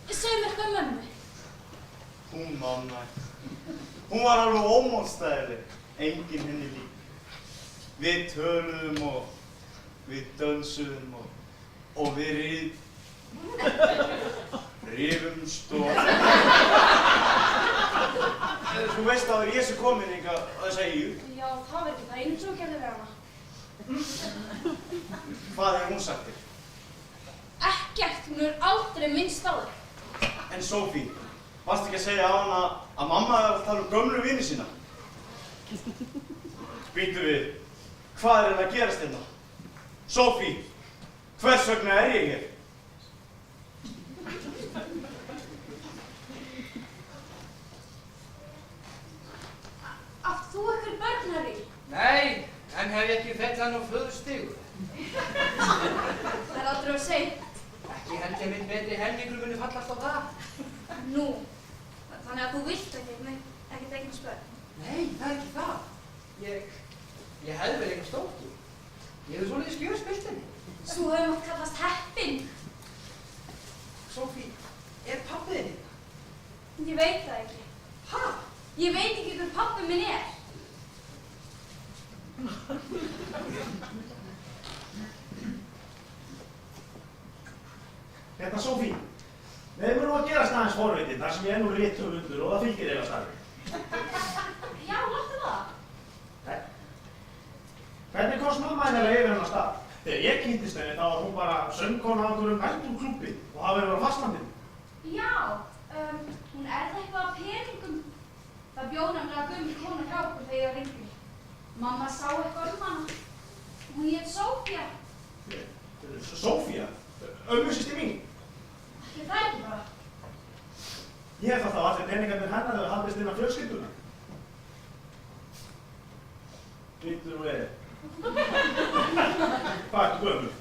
Segðu mér eitthvað um mömmu. Hún mamma. Hún var alveg ómálstæðileg, enginn henni lík. Við töluðum og við dönsuðum og við rifumst og... Þú veist að það er ég sem kominn hingað að þessa eyju. Já, það veit ég það einu sem þú gerði við hana. Hvað hefur hún sagt þér? Ekkert, hún hefur aldrei minnst á þig. En Sophie, varstu ekki að segja á hana að mamma er að tala um gömlu vini sína? Býtu við, hvað er að gerast hérna? Sophie, hvers vegna er ég hér? Átt þú ykkur börn, Harry? Nei, en hef ég ekki fett hann á föðurstígu. Það er aldrei of seint. Ekki held ég minn betri helmingur muni fallast á það. Nú, þannig að þú vilt ekkert eignast börn. Nei, það er ekki það. Ég hefði vel eitthvað stóttu. Ég hefði svolítið skjöðspilt henni. Svo hefur mátt kallast heppinn. Sophie, er pabbi þinn hérna? Ég veit það ekki. Ha? Ég veit ekki hver pabbi minn er. Hérna, Sophie. Við erum nú að gerast aðeins forvitið þar sem ég er nú rithöfundur og það fylgir eiginlega starfi. Já, láttu það. Hvernig komst mamma hennar yfir hennar stað? Þegar ég kynntist henni þá var hún bara söngkona á einhverjum næturklúbbi og það verið á fastlandinu. Já, hún er það eitthvað af peningum. Það bjó nefnilega gömul kona hjá okkur þegar ég var yngri. Mamma sá eitthvað um hana. Hún hét Sophia. Sophia? Ömmusystir mín? Ekki það ekki bara. Ég hef þá allir peningarnir hennar hefur haldist innan fjölskylduna. Býttu nú við. Hvað ertu gömul?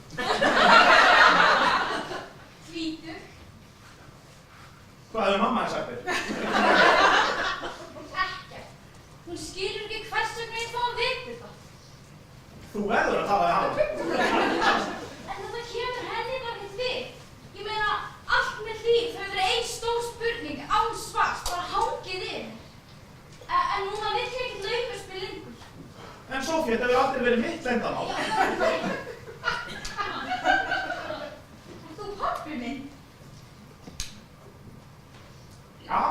Tvítug. Hvað hefur mamma henni sagt þér? Ekkert. Hún skilur ekki hvers vegna ég fá að vita þetta. Þú verður að tala við hana. En þetta kemur henni bara ekkert við. Ég meina, allt með líf hefur verið ein stór spurning, án svars, bara hangið inn. En núna vill ég ekkert laufurspil lengur. En Sophie, þetta hefur aldrei verið mitt leyndarmál. Þú pabbi minn? Já.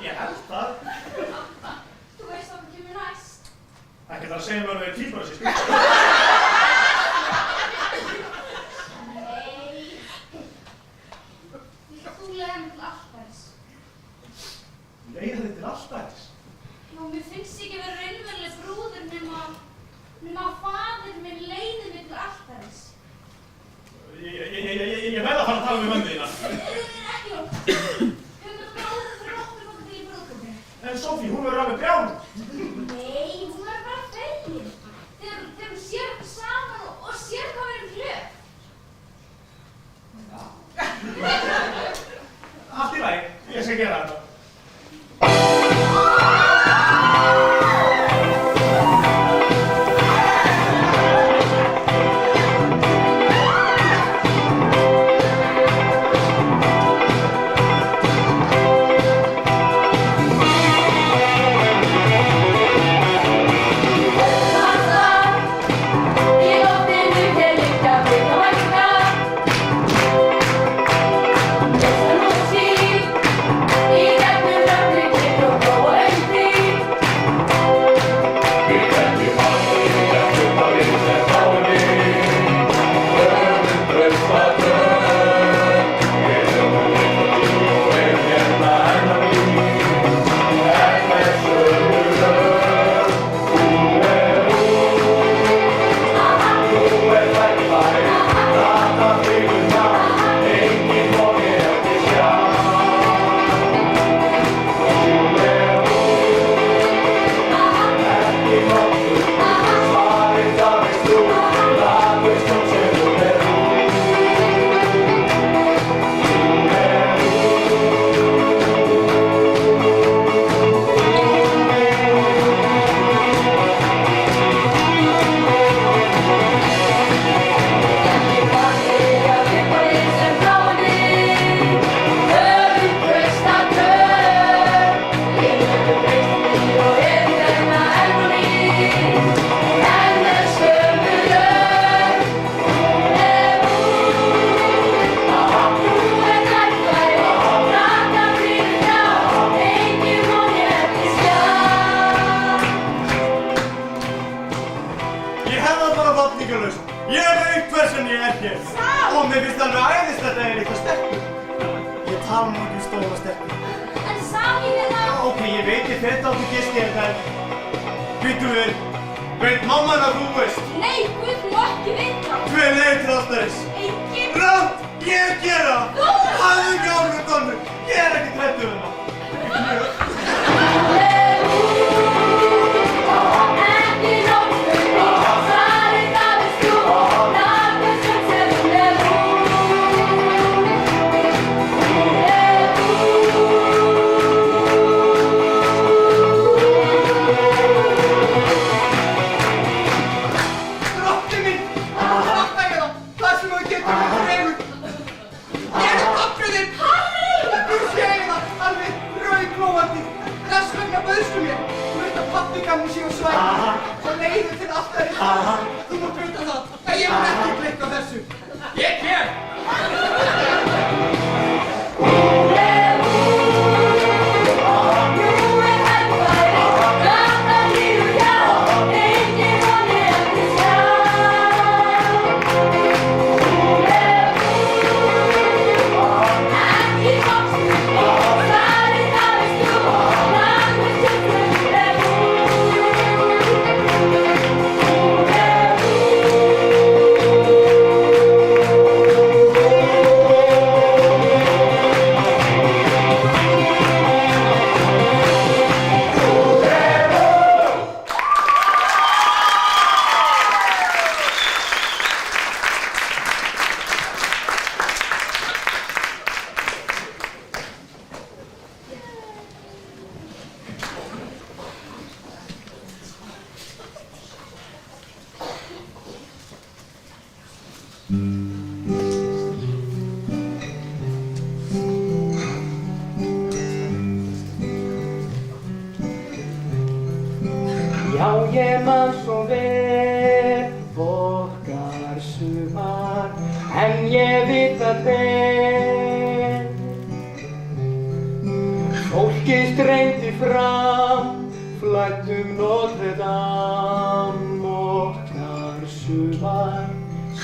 Ég held það. Þú veist hvað kemur næst. Ekki þar að segja mér að við tvíburasystur. Nei. Vilt þú leiða mig til altaris? Leiða þig til altaris? Já, mér finnst ég ekki vera raunveruleg brúður nema að faðir minn leiði mig til altaris. Ég verð að fara að tala með mömmu þína. Ekki nokkuð. Höfum þetta bara áður fyrir okkur til í brúðköpinu. En Sophie, hún verður alveg brjálð. Nei, hún er bara fegin. Þegar hún sér okkur það bara vafningalaust. Ég veit hversun ég hér. Og mér finnst alveg æðislegt að litla stelpur. Ég tala nú ekki stóra stelpur. En Sami það... Ok, ég veit ég þetta áttu gisti hérna en... Býtu við, veit mamma að þú veist? Nei, Guð má ekki vita. Hver leiðir til ástaris? Engin. Rátt, ég gera! Hafðu ekki áhrif Donu, ég ekki hræddur um það. Svo leiður til alltaf þú mátt vita það að ég mun ekki klikka þessu. Ég kem! Já, ég man svo vel okkar sumar, en ég veit það vel. Fólkið streymdi fram, flæddum Notre Dame, okkar sumar,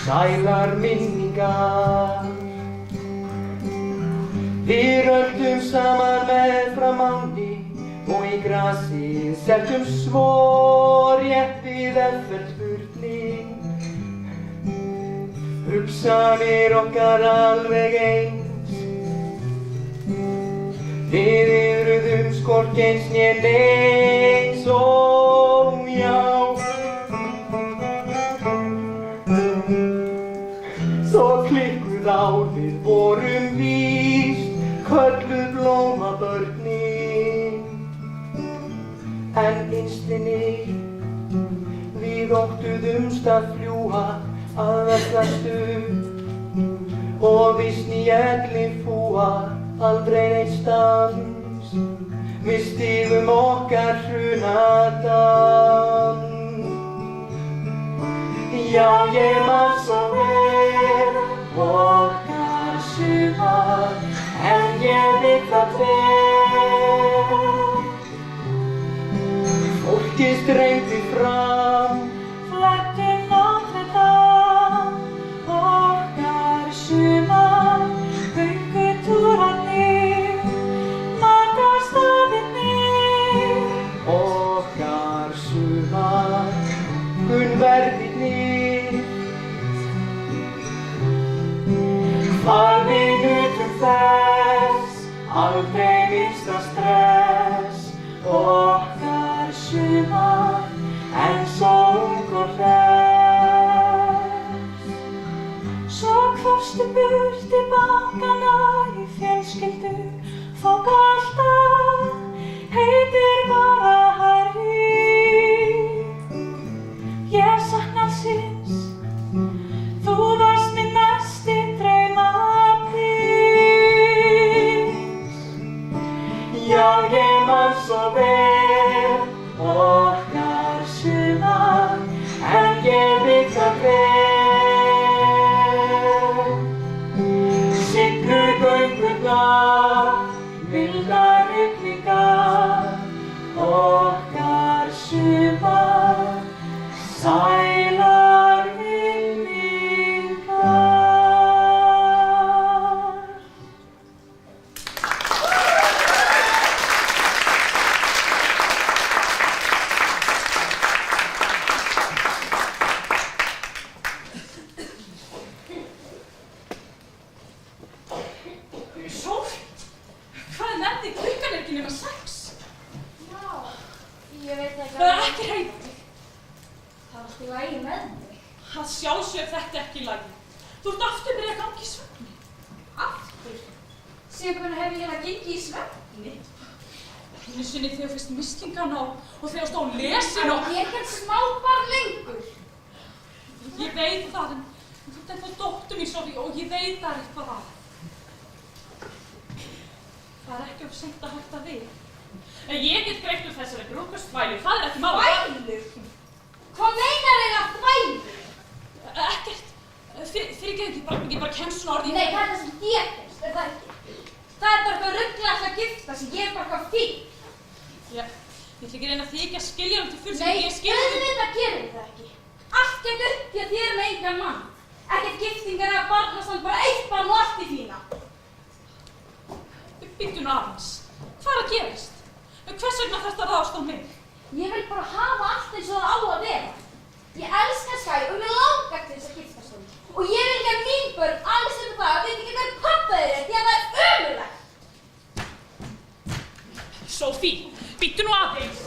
sælar minningar. Við röltum saman meðfram ánni og í grasið settum svo rétt við eftirspurning. Hugsanir okkar alveg eins. Við yrðum hvorki eins né neins, ó já. Svo klikkuð á við vorum víst, kölluð blómabörnin. En innst inni við óttuðumst að fljúga að veslastu og vísn í elli fúa aldrei neitt stans. Við stígum okkar hrunadans. Já, ég man svo vel okkar sumar, en ég veit það vel. Fólkið streymdi fram, flæddum Notre Dame, okkar sumar, göngutúrarnir, matarstaðirnir, okkar sumar, gullverðirnir. Hvar við nutum þess, aldrei minnsta stress, okkar sumar, en svo ung og hress. Svo hvarfstu burt í bankana í fjölskyldu, þótt alltaf heitir bara Harry. Ég sakna síns, þú varst minn mesti draumaprins. Já, ég man svo vel okkar sumar, en ég veit það vel. Siglu göngurnar, vildar hreyfa mig. Það er allt í lagi með þig. Að sjálfsög þetta ekki í lagi. Þú ert aftur byrjað að ganga í svefni. Aftur? Síðan hvernig hef ég að gengið í svefni? Einu sinni þegar þú fyrst mislingan og þegar þú stóð lesin og... Ég er ekkert smábarn lengur. Ég veit það, en þú ert ennþá dóttur mín, Soffía, og ég veit það er eitthvað að. Það er ekki of seint að hætta við. En ég get greitt úr þessari brúðkaupsþvælu, það er ekki máli. Þvælu? Hvað meinar þig að þvælu? Ekkert. Fyrirgeðu ekki bara kemst svona orðið. Nei, það er það sem gerist, er það ekki? Það er bara eitthvað ruglað að gifta sig, ég er bara eitthvað fín. Ég ætla ekki reyna því ekki að skilja hann til fulls, Nei, ég skilja því. auðvitað gerir það ekki. Allt gekk upp því að þér með engan mann. Ekkert giftingar eða barnastand, bara eitt barn og allt í fína. Bíddu nú aðeins. Hvað er að gerast? Hvers vegna þarftu að ráðast á mig? Ég vil bara hafa allt eins og það á að vera. Ég elska Skæ og mér langar til þess að giftast honum. Og ég vil ekki að mín börn alveg sem það að veit ekki hver pappa þeir er því að það er ömurlegt. Sophie, bíddu nú aðeins.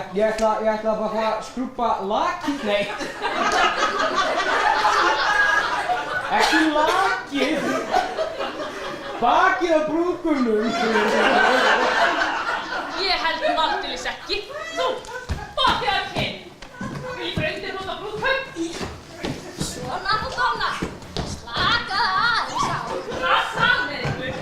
Ég ætla bara að skrúbba lakið, nei. Ekki lakið. Bakið á brúðgumnum. Ég held aldeilis ekki. Þú, bakið á kinn. Vil ég undir hún á brúðkaup? Svona og svona. Slakaðu aðeins á. Hvað sagði með ykkur?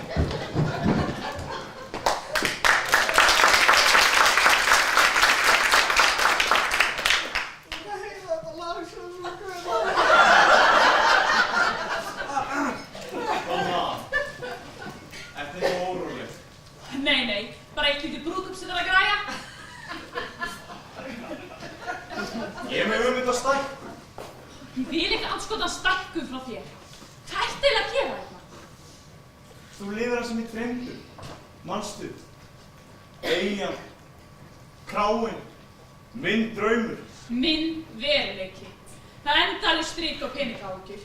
Nei, bara eitt lítið brúðkaup sem það er að græja. Ég er með hugmynd að stækku. Ég vil ekki andskotan stækkun frá þér. Hvað ertu eiginlega að gera þetta? Þú lifir það sem ég dreymdi. Manstu? Eyjan. Kráin. Minn draumur. Minn veruleiki. Það er endalaust strik og peningaáhyggjur.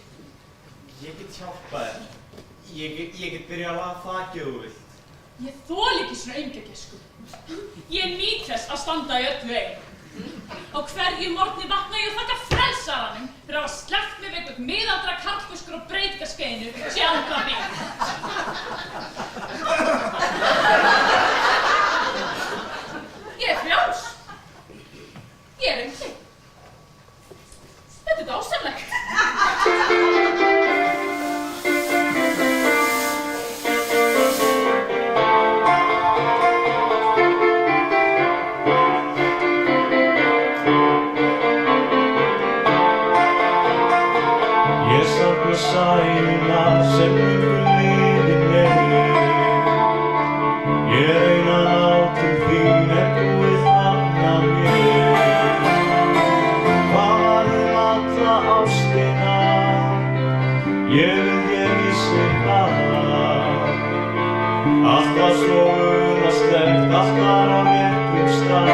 Ég get hjálpað þér. Ég get byrjað að laga þakið ef þú vilt. Ég þoli ekki svona aumingjagesku. Ég nýt þess að standa í öllu ein. Á hverju morgni vakna ég og þakka frelsaranum fyrir að hafa sleppt mig við einhvern miðaldra karlfuskur og breytingaskeinu sé andra mig. Ég er frjáls. Ég er umkring. Þetta er dásamlegt. Sæluna sem liðin ég reyna að ná til þín en þú vilt hafna mér. Hvað alla ástina, ég vissi það. Allt var svo unaðslegt, allt var á réttum stað.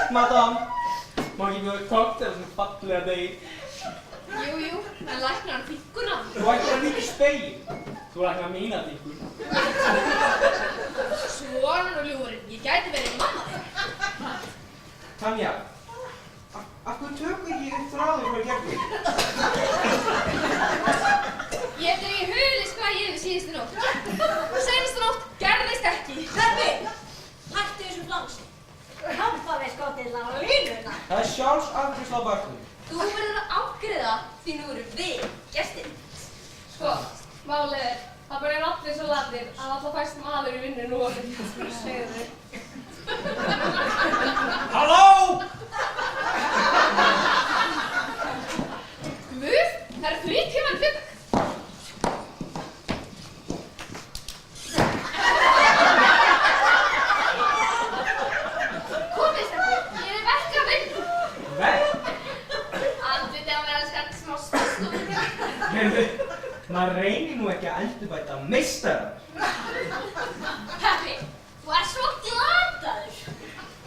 Madam, má ekki bjóða kokteil sem fallega degi? Jú, en læknar hann þykkuna. Þú ættir að líka í spegil. Þú læknar mína þykkur. Svona nú ljúfurinn, ég gæti verið mamma þér. Tanja, af hverju tökum ekki upp þráður frá gegnum? Ég er síðustu nótt. Seinustu nótt gerðist ekki. Peppi, hættu þessu flansi. Hampa við skottillar á línuna. Það er sjálfsafgreiðsla á barnum. Þú verður að ágreiða því nú eru við gestir. Sko, málið er, það bara allir svo latir að alltaf fæst maður í vinnu nú og segðu. Halló! Guð, það eru 3 tímar klukk. Komist ekki, ég er verk að vinna. Verk? Andviti að vera skatt smá spastofn hér. Heyrðu, maður reynir nú ekki að endurbæta meistara. Peppi, þú ert svo glataður.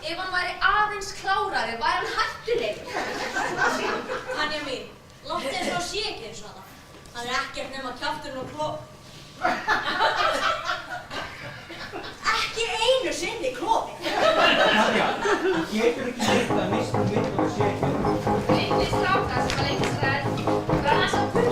Ef hann væri aðeins klárari, væri hann hættulegur. Tanja mín, láttu eins og sé ekki eins og það. Það er ekkert nema kjafturinn og ekki einu sinni klofið. Tanja, getur ekki veit að mistum mitt og sé ekki. Litli stráka sem að leikast ræð, bara hans á full.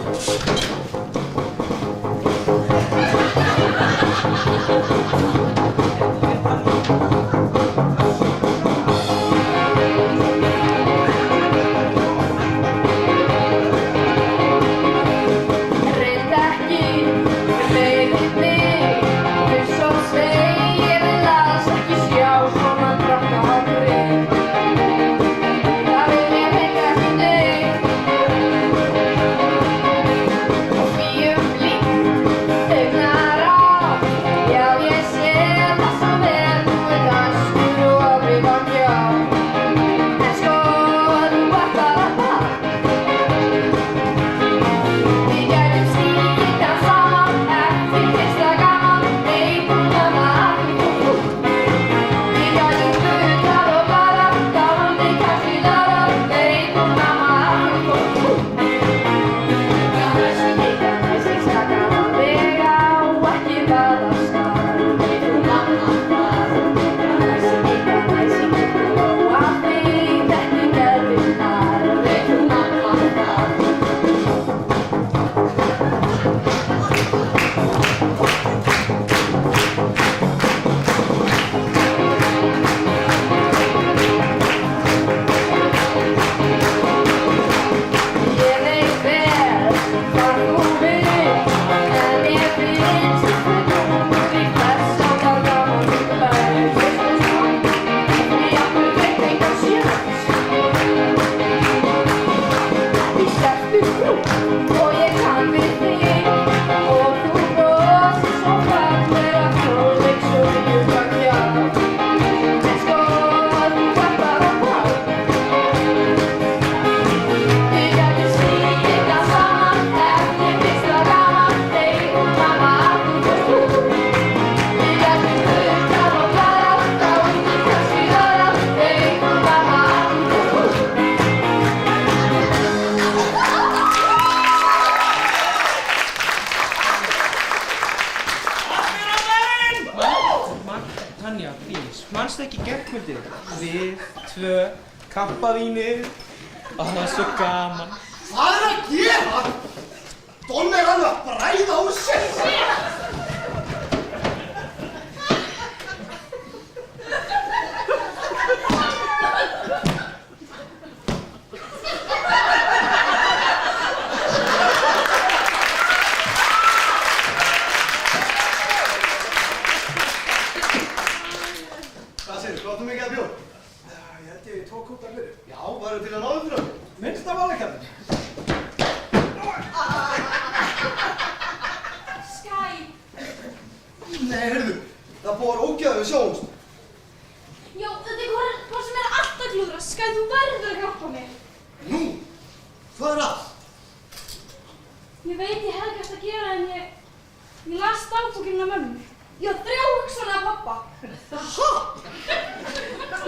Tanja, please, manstu ekki gærkvöldið? Við, 2, kampavínið, og það var svo gaman. Hvað er að gera? Donna er alveg að bræða á sig! Hvað segir þú? Hvað áttu mikið að bjóða? Ég held ég 2 kútar fyrir. Já, væru til að náðu fyrir okkur. Minnst af valakjarnin. Skæ. Nei, heyrðu, það búið ógæðu við sjónumst. Já, þetta er hvað sem er alltaf glúðra. Skæ, þú verður að hjálpa mér. Nú, hvað er að? Ég veit ég hefði gæst að gera en ég las dagbókina af mömmu. Ég á 3 hugsanir af pappa. Hæ?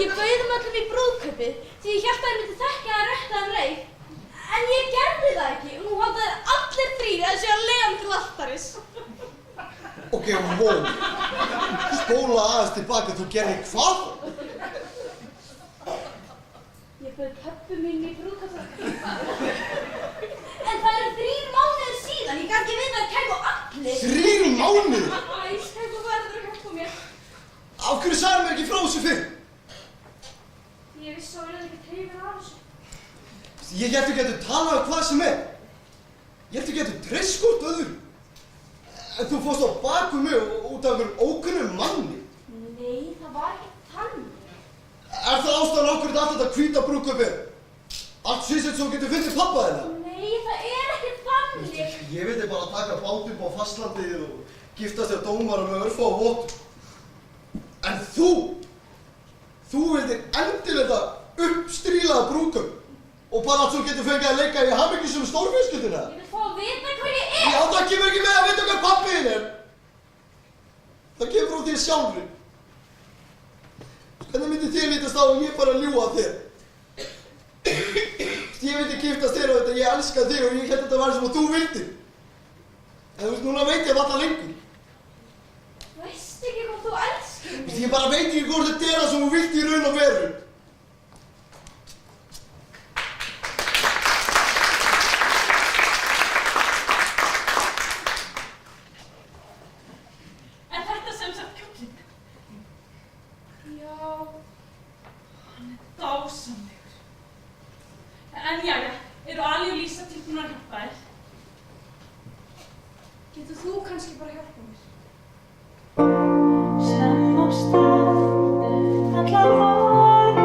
Ég bauð öllum í brúðkaupið því ég hélt að ég myndi þekka það rétt að leið. En ég gerði það ekki og nú halda þeir allir 3 að sé að leiða til altaris. Ok, wow. Spóla aðeins tilbaka, þú gerði hvað? Ég bauð pöppu mín í brúðkaupið. En það eru 3 mánuðir síðan, ég kann ekki vita að kæmu allir. 3 mánuði. Æskæk, þú verður að hjálpa mér. Af hverju sagði mér ekki frá þessu fyrr? Ég vissi að verður ekki treyfir af þessu. Ég hélt þú getur talað um hvað sem er. Ég hélt þú getur treyst hvort öðru. En þú fórst á baku mig út af einhverjum ókunnum manni. Nei, það var ekki þannig. Er það ástæðan ákveðið allt þetta hvíta brúðkaupið? Allt sýsett svo getur fundið pappa þeirra? Nei, það er ekki þannig. Ég vildi bara taka bát upp á fastlandið og giftast þér dómara með örfá og vott. En þú vildir endilega uppstrílaða brúðkaup og bara að þú getur fengið að leika í hamingjusum stórfjölskylduna. Ég vil fá að vita hver ég er. Já, það kemur ekki með að vita hver pabbi þinn er. Það kemur frá þér sjálfri. Hvernig myndi þér vitast á að ég bara ljúga þér? Ég vildi giftast þér á þetta, ég elska þig og ég held þetta væri sem að þú vildir. En þú veist, núna veit ég varla lengur. Veist ekki hvað þú elskar mig? Ég bara veit ekki hvort þetta er það sem þú vilt í raun og veru. Er þetta sem sagt kjúkling? Já. Hann er dásamlegur. En jæja, eru Ali og Lísa tilbúin að hjálpa þér? Getur þú kannski bara hjálpa mér? Snemma af stað, allar voru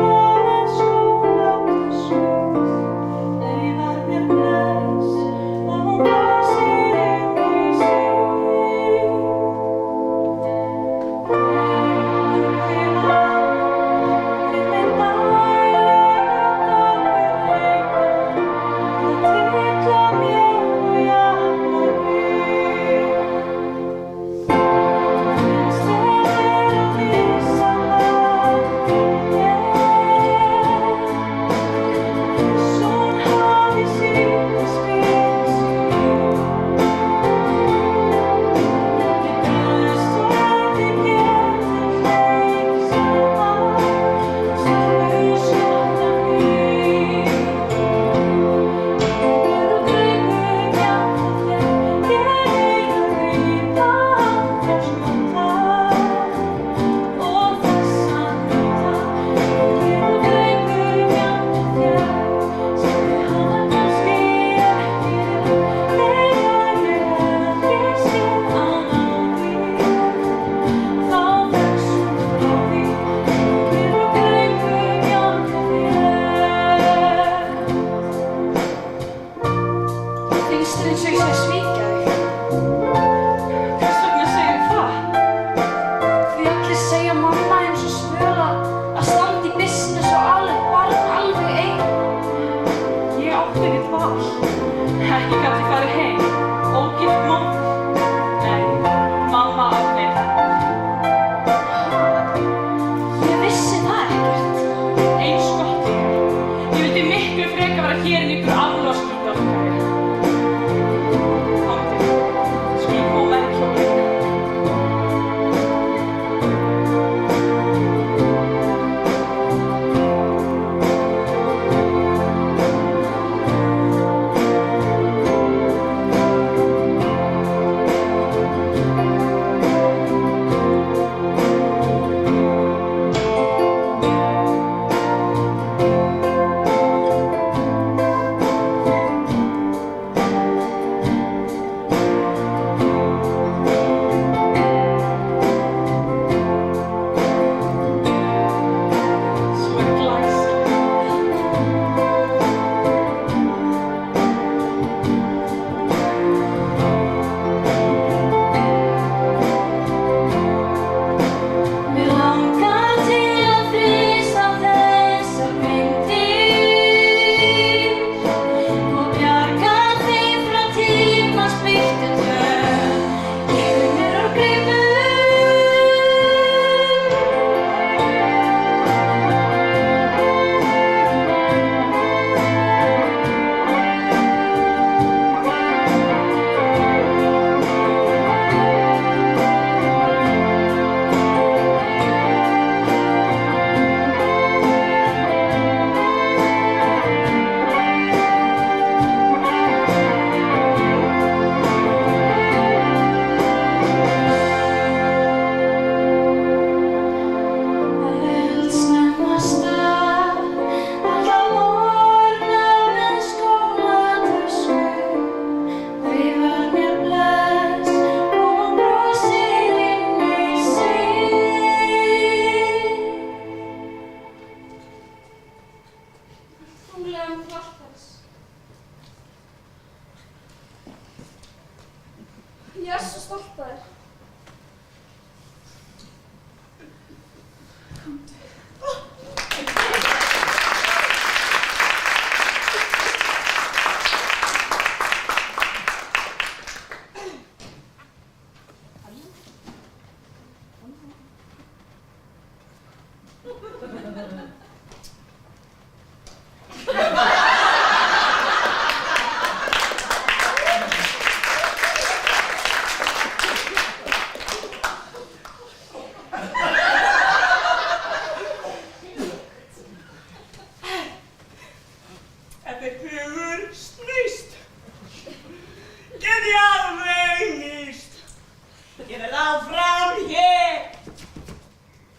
Ég verð áfram hér.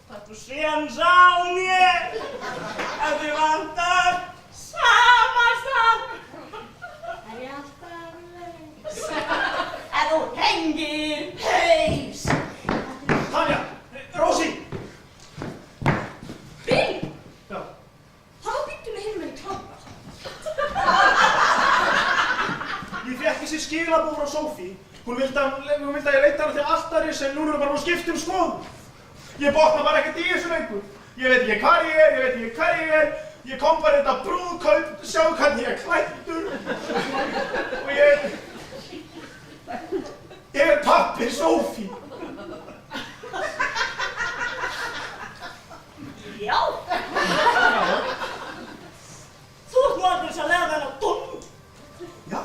Taktu séns á mér. Ef þig vantar samastað er ég alltaf laus. Ef þú hengir haus. Tanja, Rósi. Bill! Já. Þá býttu mig hinn með í klápa. Ég fekk þessi skilabóð frá Sophie. Hún vildi að ég leita hana til altaris en núna erum bara skipt skoðun. Ég botna bara ekkert í þessu lengur. Ég veit ekki hvar ég er, Ég kom bara þetta brúðkaup, sjá hvernig ég er klæddur. Og ég er pabbi Sophie. Já. Þú ert nú alveg að lega þennan Don. Já.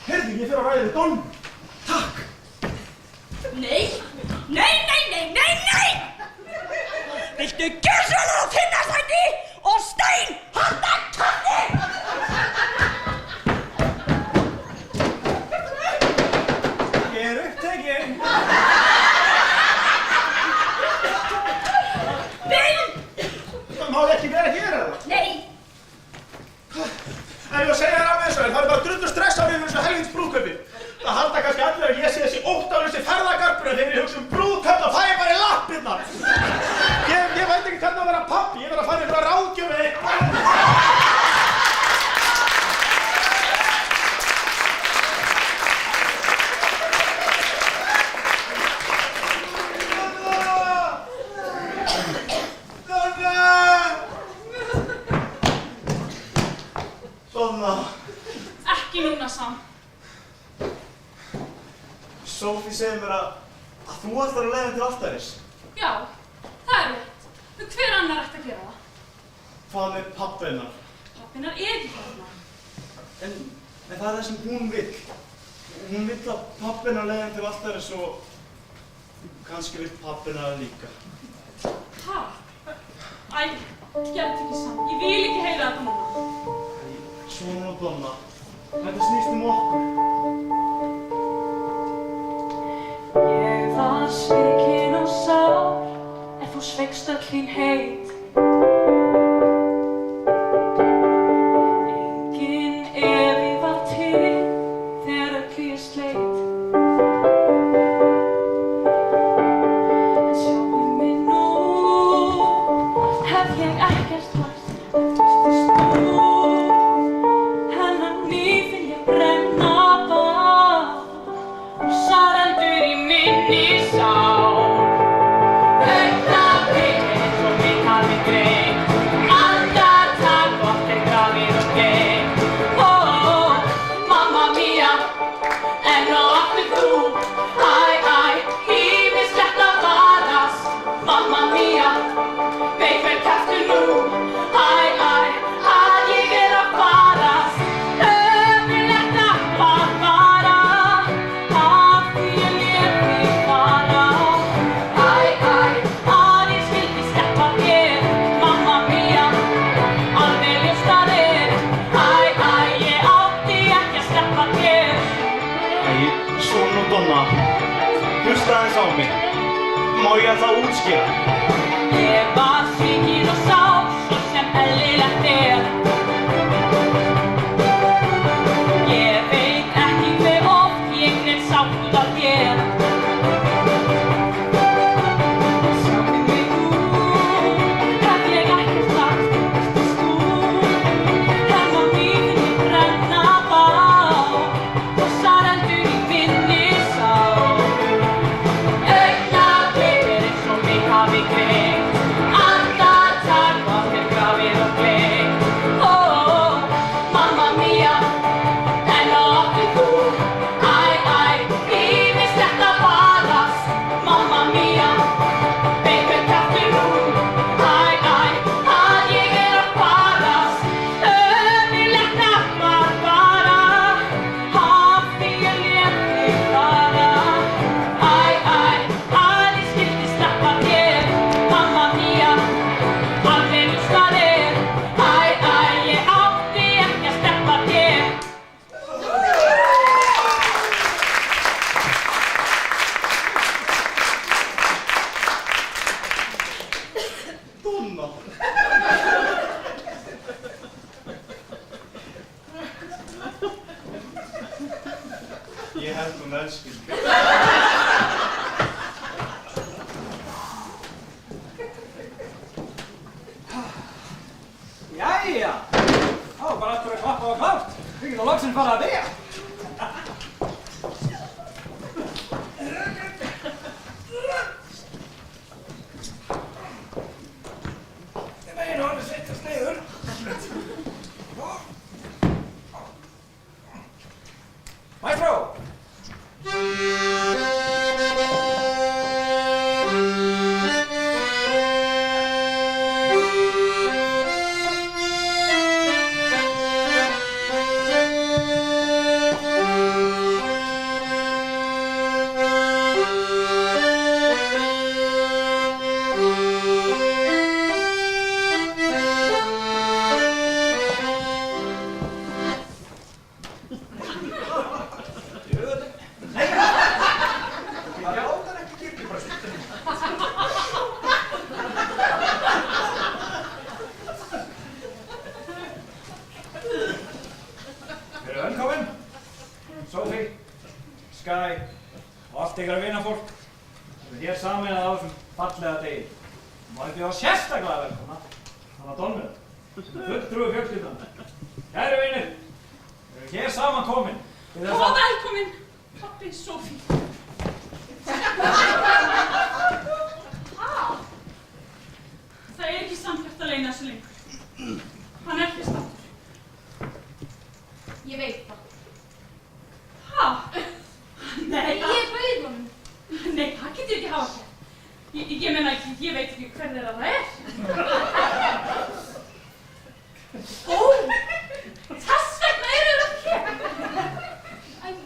Heyrðu, ég fer að ræða við Don. Takk. Nei. Viltu gjörsamlega á Finnastræti og stein handa kaffi? Ég er upptekinn. Bill! Það má ekki vera hér eða? Nei. En ég var að segja þér af þessu, en það er bara drullu stress á mig fyrir þessu helvins brúðkaupi. Það halda kannski allir að ég sé þessi óttalausi ferðagarpur en þegar ég hugsa brúðkaup þá fæ ég bara í lappirnar. Ég veit ekki hvernig að vera pabbi, ég verð að fara einhverja ráðgjöf eða eitthvað. Donna. Ekki núna, Sam. Sophie segir mér að þú ætlar að leiða til altaris. Já, það er rétt. En hver annar ætti að gera það? Hvað með pabbi hennar? Pappinnar er ekki þarna. En það er það sem hún vill. Hún vill að pabbi hennar leiði til altaris og kannski vill pabbi hennar líka. Ha? Æ, gerðu ekki, Sam. Ég vil ekki heyra þetta núna. Svona og Donna. Þetta snýst okkur. Ég var svikin og sár, en þú sveikst öll þín heit. Engin efi var til þegar öllu ég sleit. En sjáðu mig nú, hef ég ekkert lært. Virtist þú, hennar nýfinn ég brenna bað. Sareldur í minni sál. Augnablik eins og mig hafi greint. Andartak gott grafið og geymt. Ó, mamma mía, enn og aftur þú. Ýmislegt að varast. Mamma mía, veit hver keftu nú. Að ég er að farast. Ömurlegt að fara. Aðeins vildi sleppa þér, mamma mía, alveg ljóst að þér. Ég átti ekki að sleppa þér. Svona og Donna. Hlusta aðeins á mig. Má ég að það útskýra? Ég var svikin og sár, svo sem eðlilegt er. Ég veit ekki hve oft ég grét sátt út af þér. Sjáðu mig nú, hef ég ekkert lært. Virtist þú, hennar nýfinn ég brenna bað. Og sareldur í minni sál. Augnablik eins og mig hafi greint. Andartak gott grafið og gleymt. Ó, og allt ykkar vinafólk sem hér saminað á þessum fallega degi. Má ég bjóða sérstaklega velkomna hana Donnu, fulltrúi fjölskyldan. Kæru vinir, við erum hér saman komin til þess Og velkomin, pabbi Sophie. Það er ekki samkvæmt að leyna þessu lengur. Hann er ekki státtur. Ég veit það. Ha? Nei, Ég bauð honum. Nei, það getur ekki hafa hér. Ég meina ekki, ég veit ekki hver þeirra það er. Ó, þess vegna eru það hér.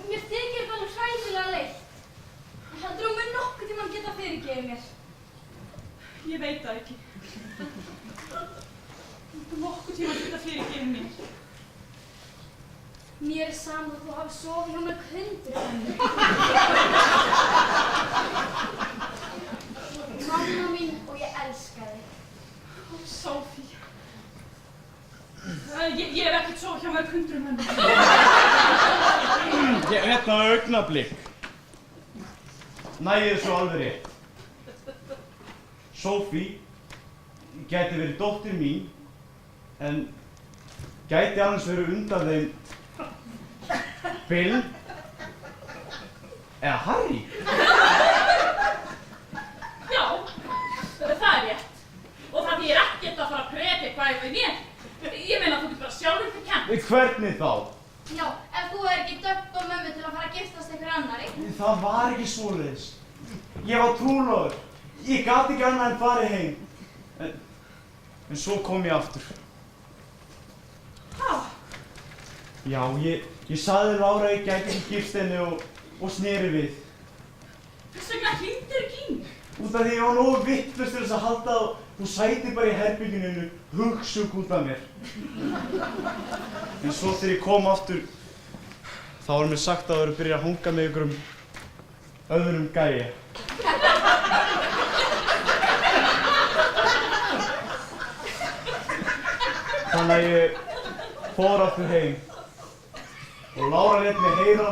Mér þykir það alveg hræðilega leitt. Heldur þú mun nokkuð tímann geta fyrirgefið mér? Ég veit það ekki. Þú nokkuð tíma að geta fyrirgefið mér. Mér er sama að þú hafi sofið hjá mörg hundur henni. Mamma mín og ég elska þig. Ó, Sophie. Ég hef ekkert sofið hjá mörg hundrum henni. Hérna augnablik. Nægir svo alveg rétt. Sophie gæti verið dóttir mín, en gæti annars verið undan þeim Bill eða Harry. Já, það er rétt. Og það þýðir ekkert að fara að predika yfir mér. Ég meina að þú getur bara sjálfur til kennt. Hvernig þá? Já, ef þú er ekki döpt á mömmu til að fara að giftast einhver annari. Það var ekki svoleiðis. Ég var trúlofaður. Ég gat ekki annað en farið heim. En svo kom ég aftur. Ha? Já, ég sagði Lára að ég gæti ekki gifst henni og sneri við. Þess vegna hringdirðu ekki í mig. Út af því ég var nógu vitlaus til þess að halda að þú sæti bara í herberginu hugsug út af mér. En svo þegar ég kom aftur, þá var mér sagt að það voru byrjað að hanga með einhverjum öðrum gæja. Þannig að ég fór aftur heim og Lára lét mig heyra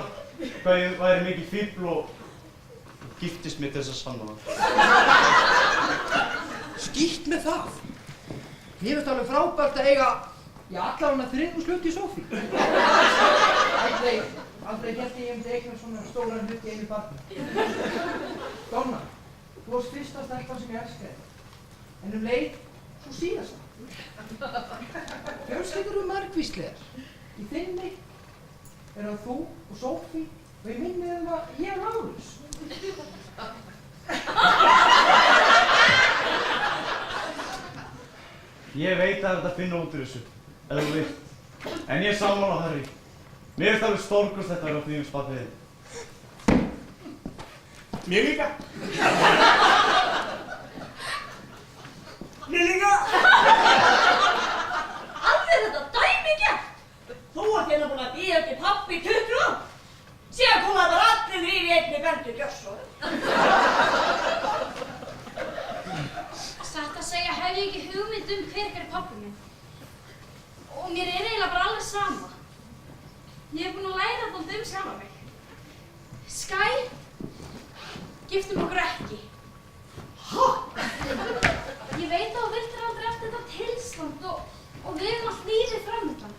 hvað ég væri mikið fífl og giftist mig til þess að sanna það. Skítt með það. Mér finnst alveg frábært að eiga, já, allavega 3 hlut í Sophie. Aldrei hélt ég myndi eignast svona stóran hlut í einu barni. Donna, þú varst fyrsta stelpan sem ég elskaði. En leið, svo síðasta. Fjölskyldur eru margvíslegar. Í þinni eru það þú og Sophie og í minni að ég er Lárus. Ég veit að þetta finna út úr þessu, eða þú vilt. En ég er sammála Harry. Mér finnst alveg stórkostlegt að vera á því spatniði. Mér líka. Mér líka. Alveg þetta dæmigert! Þú ert hérna búin að bíða eftir pabbi í 20 ár. Síðan koma þetta allir í einni bendu gjörsóðu. Satt að segja hef ég ekki hugmynd hver er pabbi minn. Og mér er eiginlega bara alveg sama. Ég hef búin að læra þetta sjálfa mig. Skye, giftum okkur ekki. Hæ? Ég veit að þú viltir aldrei eftir þetta tilstand og við erum allt lífið framöndan.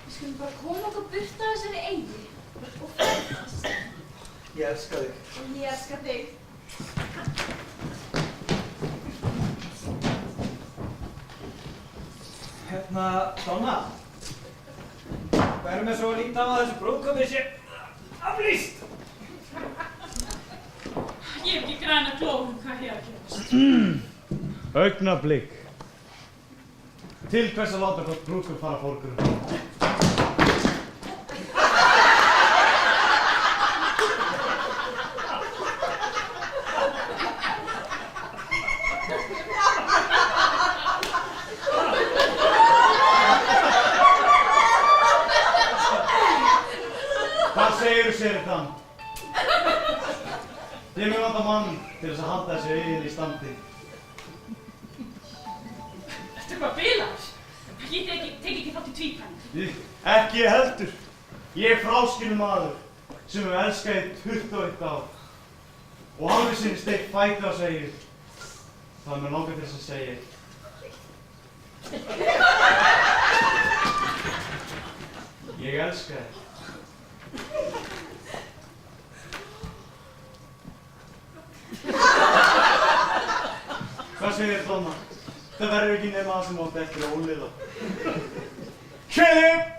Við skulum bara koma okkur burt af þessari eyju og ferðast. Ég elska þig. Og ég elska þig. Hérna, Donna. Hvað erum við svo að líta á að þessu brúðkaupi sé aflýst? Ég hef ekki græna glóðum hvað hér að gerast. Augnablik. Til hvers að láta hvort brúðkaup fara forgörðum? Hvað segirðu, Sheridan? Ég mun vanta mann til þess að halda þessu eigin í standi. Ertu eitthvað bilaður? Ég tek ekki þátt í tvípæling. Ekki ég heldur. Ég er fráskilinn maður. sem hefur elskað í 21 ár og alveg sinni steikt fæti og segir það er mér langar til þess að segja ég elska þig. Hvað segir þér, Donna? Það verður ekki nema það sem átt eftir að óliða. Kynni!